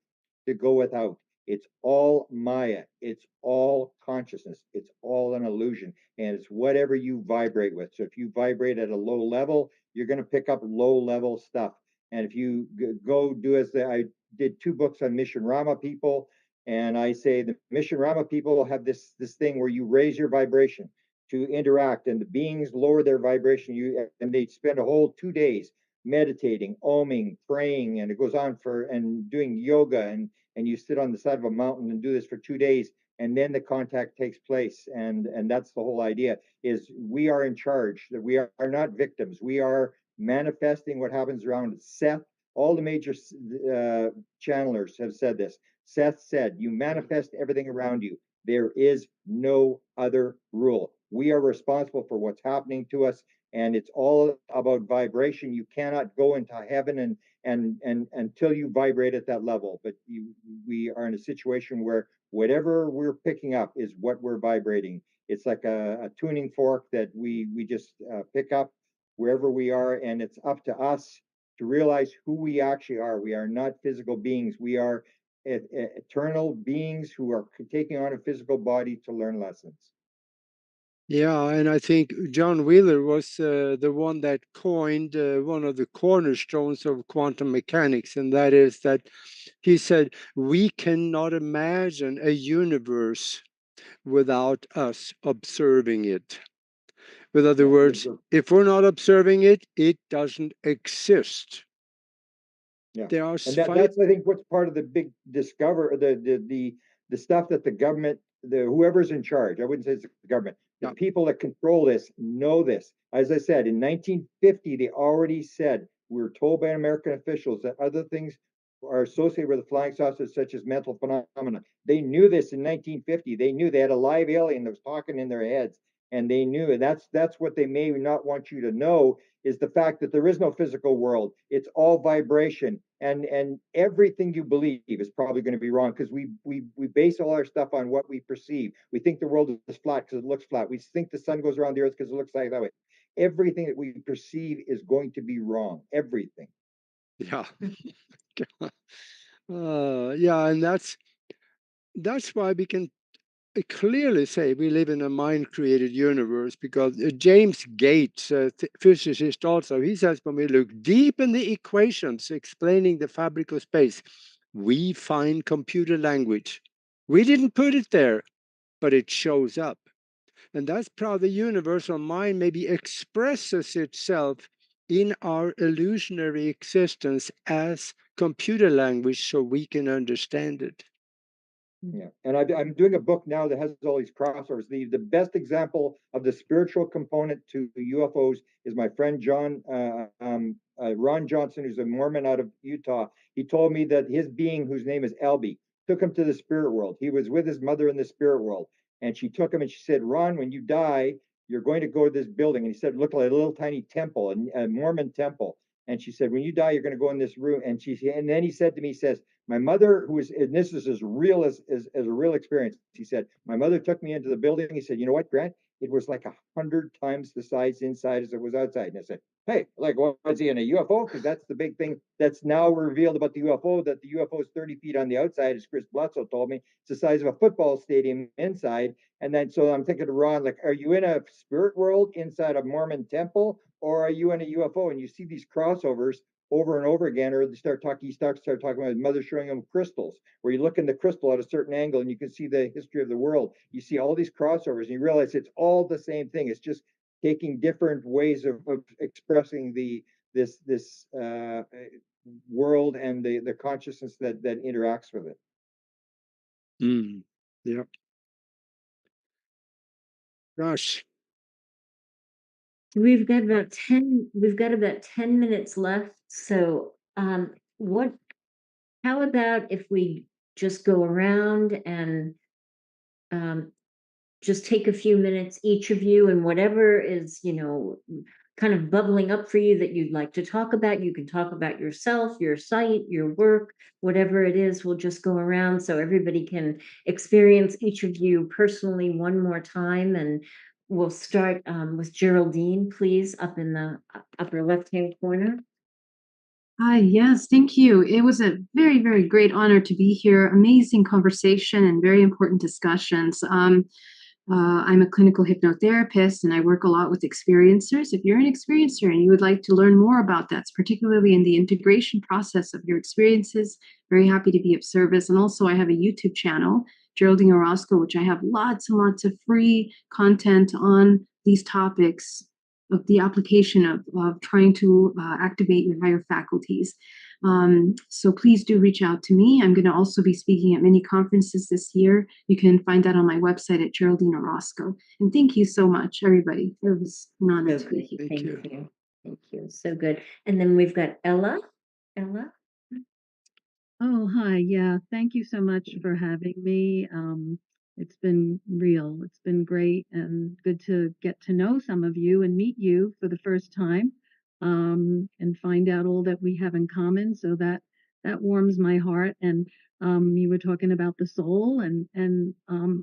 to go without. It's all Maya. It's all consciousness. It's all an illusion. And it's whatever you vibrate with. So if you vibrate at a low level, you're going to pick up low level stuff. And if you go do as I did 2 books on Mission Rama people, and I say the Mission Rama people have this thing where you raise your vibration to interact, and the beings lower their vibration. And they spend a whole 2 days meditating, oming, praying, and it goes on and doing yoga, and you sit on the side of a mountain and do this for 2 days, and then the contact takes place. And that's the whole idea, is we are in charge, that we are not victims. We are manifesting what happens around us. Seth, all the major channelers have said this. Seth said, you manifest everything around you. There is no other rule. We are responsible for what's happening to us, and it's all about vibration. You cannot go into heaven and until you vibrate at that level. But we are in a situation where whatever we're picking up is what we're vibrating. It's like a tuning fork that we just pick up wherever we are, and it's up to us to realize who we actually are. We are not physical beings. We are eternal beings who are taking on a physical body to learn lessons. Yeah, and I think John Wheeler was the one that coined one of the cornerstones of quantum mechanics, and that is that he said, we cannot imagine a universe without us observing it. With other words, if we're not observing it, it doesn't exist. Yeah, There are and that's I think what's part of the big the stuff that the government, whoever's in charge, I wouldn't say it's the government, the people that control this know this. As I said, in 1950, they already said, we were told by American officials that other things are associated with the flying saucers, such as mental phenomena. They knew this in 1950. They knew they had a live alien that was talking in their heads, and they knew. And that's what they may not want you to know, is the fact that there is no physical world. It's all vibration, and everything you believe is probably going to be wrong, because we base all our stuff on what we perceive. We think the world is flat because it looks flat. We think the sun goes around the earth because it looks like that way. Everything that we perceive is going to be wrong. Everything. Yeah. Yeah, and that's why we can clearly say we live in a mind-created universe, because James Gates, a physicist also, he says when we look deep in the equations explaining the fabric of space, we find computer language. We didn't put it there, but it shows up. And that's how the universal mind maybe expresses itself in our illusionary existence as computer language so we can understand it. Yeah, and I'm doing a book now that has all these crossovers. The best example of the spiritual component to UFOs is my friend Ron Johnson, who's a Mormon out of Utah. He told me that his being, whose name is Elby, took him to the spirit world. He was with his mother in the spirit world, and she took him and she said, "Ron, when you die, you're going to go to this building." And he said, "Look like a little tiny temple, a Mormon temple." And she said, "When you die, you're going to go in this room." And then he said to me, he says, "My mother, who is, and this is as real as a real experience." He said, "My mother took me into the building." He said, "You know what, Grant? It was like 100 times the size inside as it was outside." And I said, "Hey, like, was he in a UFO?" Because that's the big thing that's now revealed about the UFO, that the UFO is 30 feet on the outside, as Chris Bledsoe told me. It's the size of a football stadium inside. And then, so I'm thinking to Ron, like, are you in a spirit world inside a Mormon temple, or are you in a UFO? And you see these crossovers over and over again, or they start talking about his mother showing him crystals, where you look in the crystal at a certain angle and you can see the history of the world. You see all these crossovers and you realize it's all the same thing. It's just taking different ways of expressing this world and the consciousness that interacts with it. Yeah. Gosh. We've got about 10 minutes left. So how about if we just go around and just take a few minutes, each of you, and whatever is, kind of bubbling up for you that you'd like to talk about. You can talk about yourself, your site, your work, whatever it is. We'll just go around so everybody can experience each of you personally one more time. And we'll start with Geraldine, please, up in the upper left-hand corner. Hi, yes, thank you. It was a very, very great honor to be here. Amazing conversation and very important discussions. I'm a clinical hypnotherapist and I work a lot with experiencers. If you're an experiencer and you would like to learn more about that, particularly in the integration process of your experiences, very happy to be of service. And also, I have a YouTube channel, Geraldine Orozco, which I have lots and lots of free content on these topics of the application of trying to activate your higher faculties. So please do reach out to me. I'm going to also be speaking at many conferences this year. You can find that on my website at Geraldine Orozco. And thank you so much, everybody. It was an honor to be here. Thank you. Thank you. So good. And then we've got Ella. Ella. Oh, hi. Yeah, thank you so much for having me. It's been real. It's been great and good to get to know some of you and meet you for the first time, and find out all that we have in common. So that warms my heart. And you were talking about the soul, and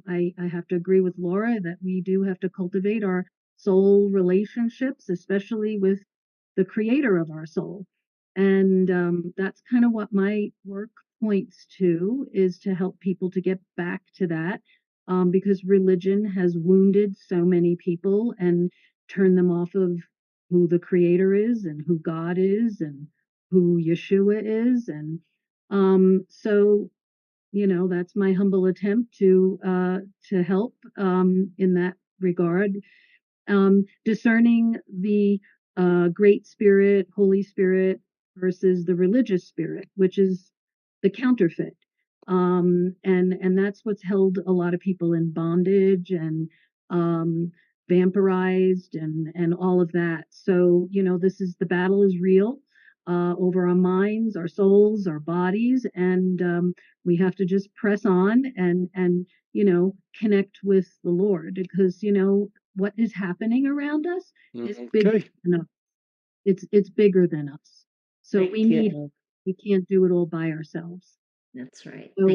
I have to agree with Laura that we do have to cultivate our soul relationships, especially with the creator of our soul. And that's kind of what my work points to, is to help people to get back to that, because religion has wounded so many people and turned them off of who the creator is and who God is and who Yeshua is. And so, that's my humble attempt to help in that regard. Discerning the Great Spirit, Holy Spirit versus the religious spirit, which is the counterfeit. And that's what's held a lot of people in bondage and vampirized and all of that. So, the battle is real, over our minds, our souls, our bodies, and we have to just press on and connect with the Lord, because what is happening around us is bigger than us. It's bigger than us. So we can't do it all by ourselves. That's right. So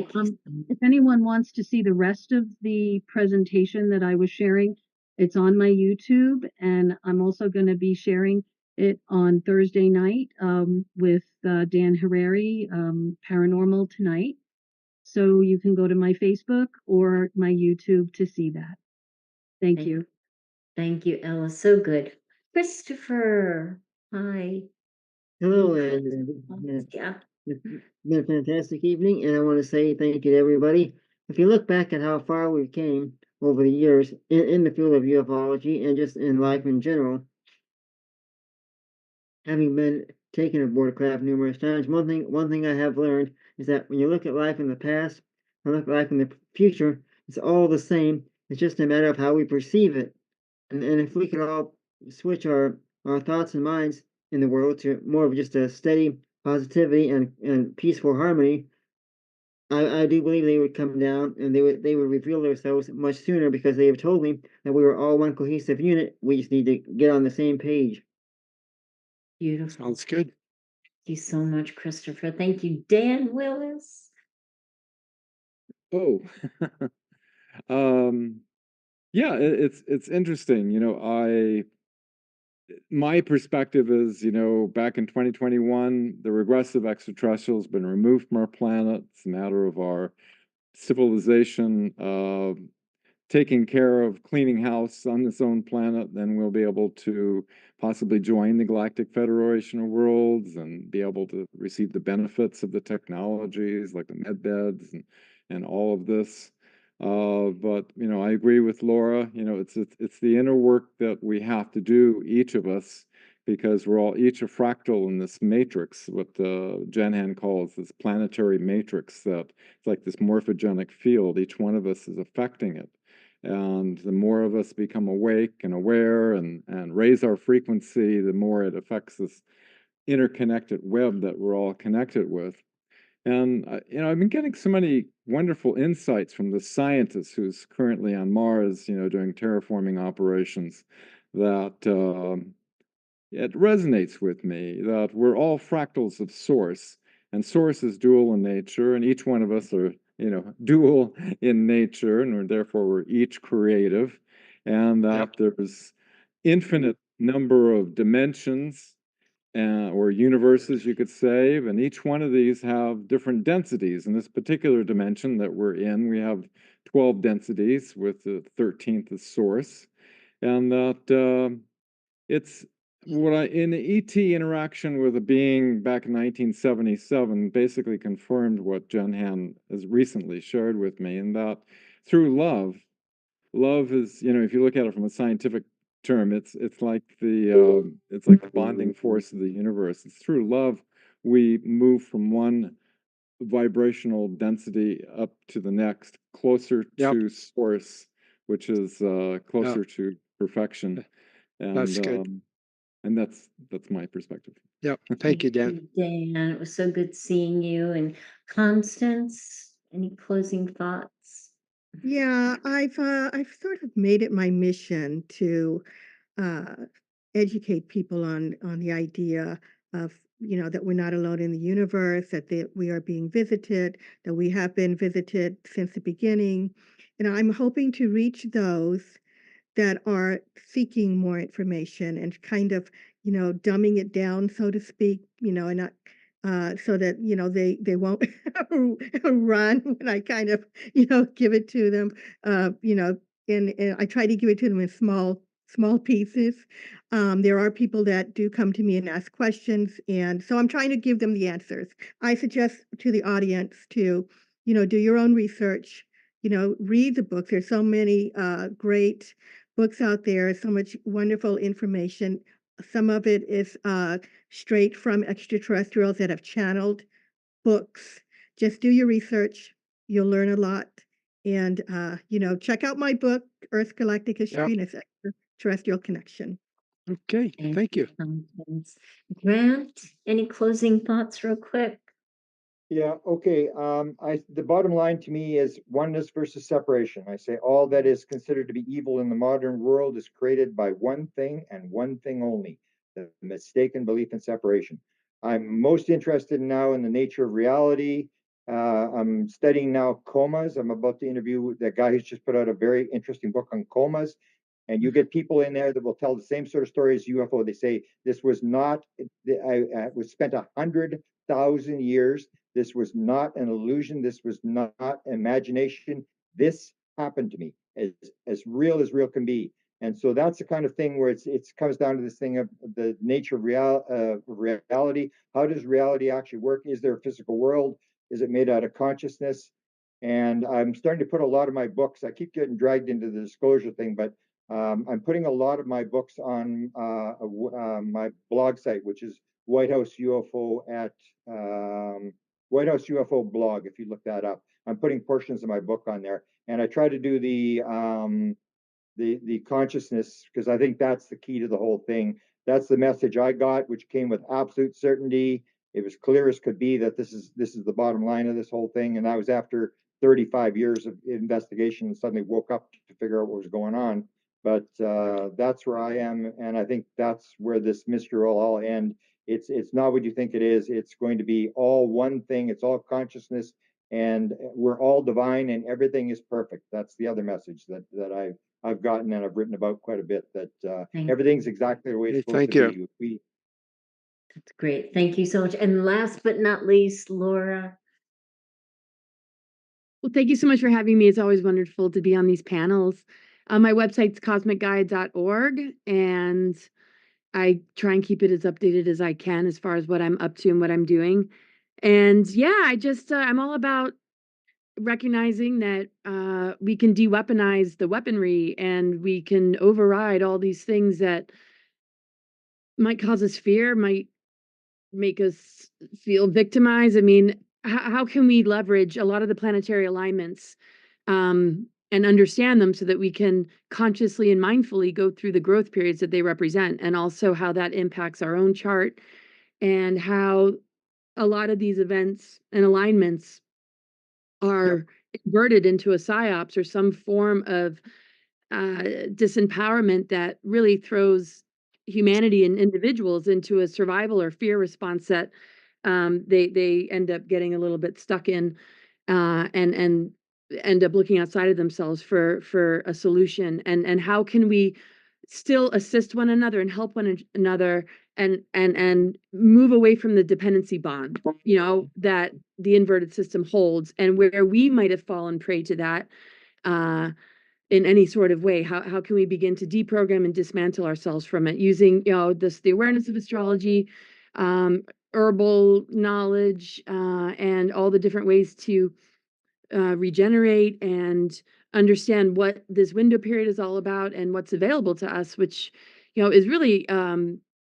if anyone wants to see the rest of the presentation that I was sharing, it's on my YouTube, and I'm also going to be sharing it on Thursday night with Dan Harari, Paranormal Tonight. So you can go to my Facebook or my YouTube to see that. Thank you. Thank you, Ella. So good. Christopher, hi. Hello, Any and closing thoughts? Yeah. it's been a fantastic evening, and I want to say thank you to everybody. If you look back at how far we've came over the years in the field of ufology and just in life in general, having been taken aboard craft numerous times, one thing I have learned is that when you look at life in the past and look at life in the future, it's all the same. It's just a matter of how we perceive it. And if we could all switch our thoughts and minds in the world to more of just a steady positivity and peaceful harmony, I do believe they would come down and they would reveal themselves much sooner because they have told me that we were all one cohesive unit. We just need to get on the same page. Beautiful. Sounds good. Thank you so much, Christopher. Thank you, Dan Willis. Oh, yeah, it's interesting. My perspective is, back in 2021, the regressive extraterrestrials been removed from our planet. It's a matter of our civilization taking care of cleaning house on its own planet. Then we'll be able to possibly join the Galactic Federation of Worlds and be able to receive the benefits of the technologies like the med beds and all of this. But I agree with Laura. It's the inner work that we have to do, each of us, because we're all each a fractal in this matrix, what Jenhan calls this planetary matrix, that it's like this morphogenic field. Each one of us is affecting it. And the more of us become awake and aware and raise our frequency, the more it affects this interconnected web that we're all connected with. And I've been getting so many wonderful insights from the scientist who's currently on Mars, doing terraforming operations, that it resonates with me that we're all fractals of Source, and Source is dual in nature, and each one of us are, dual in nature, and therefore we're each creative, and that there's infinite number of dimensions or universes, you could say, and each one of these have different densities. In this particular dimension that we're in, we have 12 densities, with the 13th as Source, and that it's what in the ET interaction with a being back in 1977 basically confirmed what Jenhan has recently shared with me, and that through love is, if you look at it from a scientific term, it's like the bonding force of the universe. It's through love we move from one vibrational density up to the next, closer to Source, which is closer to perfection. And that's good. And that's my perspective. Yep. Thank you, Dan. Dan, it was so good seeing you. And Constance, any closing thoughts? Yeah, I've sort of made it my mission to educate people on the idea of that we're not alone in the universe, that we are being visited, that we have been visited since the beginning, and I'm hoping to reach those that are seeking more information and kind of dumbing it down, so to speak, and not so that they won't run when I kind of give it to them, and I try to give it to them in small pieces. There are people that do come to me and ask questions, and so I'm trying to give them the answers. I suggest to the audience to do your own research, read the books. There's so many great books out there, so much wonderful information. Some of it is straight from extraterrestrials that have channeled books. Just do your research. You'll learn a lot. And, check out my book, Earth's Galactic History and its Extraterrestrial Connection. Okay, thank you. Constance. Grant, any closing thoughts real quick? Yeah, okay. The bottom line to me is oneness versus separation. I say all that is considered to be evil in the modern world is created by one thing and one thing only, the mistaken belief in separation. I'm most interested now in the nature of reality. I'm studying now comas. I'm about to interview the guy who's just put out a very interesting book on comas. And you get people in there that will tell the same sort of story as UFO. They say this was not, I was spent 100 1,000 years. This was not an illusion. This was not imagination. This happened to me as real can be. And so that's the kind of thing where it comes down to this thing of the nature of reality. How does reality actually work? Is there a physical world? Is it made out of consciousness? And I'm starting to put a lot of my books, I keep getting dragged into the disclosure thing, but I'm putting a lot of my books on my blog site, which is White House UFO at White House UFO blog, if you look that up. I'm putting portions of my book on there. And I try to do the consciousness, because I think that's the key to the whole thing. That's the message I got, which came with absolute certainty. It was clear as could be that this is the bottom line of this whole thing. And that was after 35 years of investigation and suddenly woke up to figure out what was going on. But that's where I am, and I think that's where this mystery will all end. It's not what you think it is. It's going to be all one thing. It's all consciousness, and we're all divine, and everything is perfect. That's the other message that I've gotten and I've written about quite a bit. That everything's exactly the way it's supposed to be. That's great. Thank you so much. And last but not least, Laura. Well, thank you so much for having me. It's always wonderful to be on these panels. My website's cosmicguide.org, and I try and keep it as updated as I can as far as what I'm up to and what I'm doing. And yeah, I'm all about recognizing that we can de-weaponize the weaponry, and we can override all these things that might cause us fear, might make us feel victimized. I mean, how can we leverage a lot of the planetary alignments and understand them so that we can consciously and mindfully go through the growth periods that they represent, and also how that impacts our own chart, and how a lot of these events and alignments are inverted into a psyops or some form of disempowerment that really throws humanity and individuals into a survival or fear response that they end up getting a little bit stuck in, and end up looking outside of themselves for a solution. And how can we still assist one another and help one another, and move away from the dependency bond, that the inverted system holds, and where we might have fallen prey to that in any sort of way. How can we begin to deprogram and dismantle ourselves from it using the awareness of astrology, herbal knowledge, and all the different ways to regenerate and understand what this window period is all about and what's available to us, which is really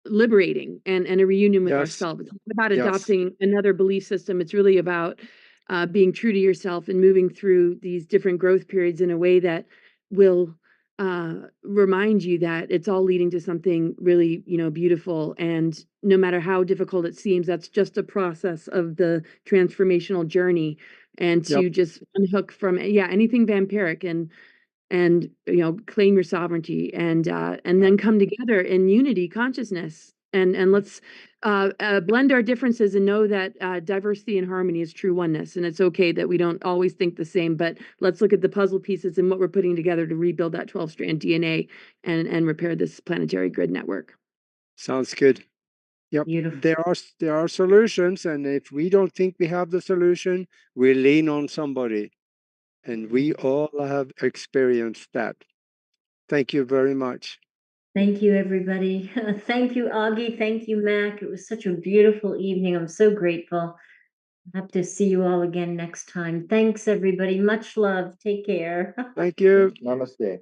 liberating, and a reunion with ourselves. It's not about adopting another belief system. It's really about being true to yourself and moving through these different growth periods in a way that will remind you that it's all leading to something really beautiful. And no matter how difficult it seems, that's just a process of the transformational journey, and to just unhook from anything vampiric, and claim your sovereignty, and then come together in unity consciousness, and let's blend our differences and know that diversity and harmony is true oneness, and it's okay that we don't always think the same, but let's look at the puzzle pieces and what we're putting together to rebuild that 12-strand DNA, and repair this planetary grid network. Sounds good. Yep. Beautiful. There are solutions, and if we don't think we have the solution, we lean on somebody. And we all have experienced that. Thank you very much. Thank you, everybody. Thank you, Augie. Thank you, Mac. It was such a beautiful evening. I'm so grateful. I have to see you all again next time. Thanks, everybody. Much love. Take care. Thank you. Namaste.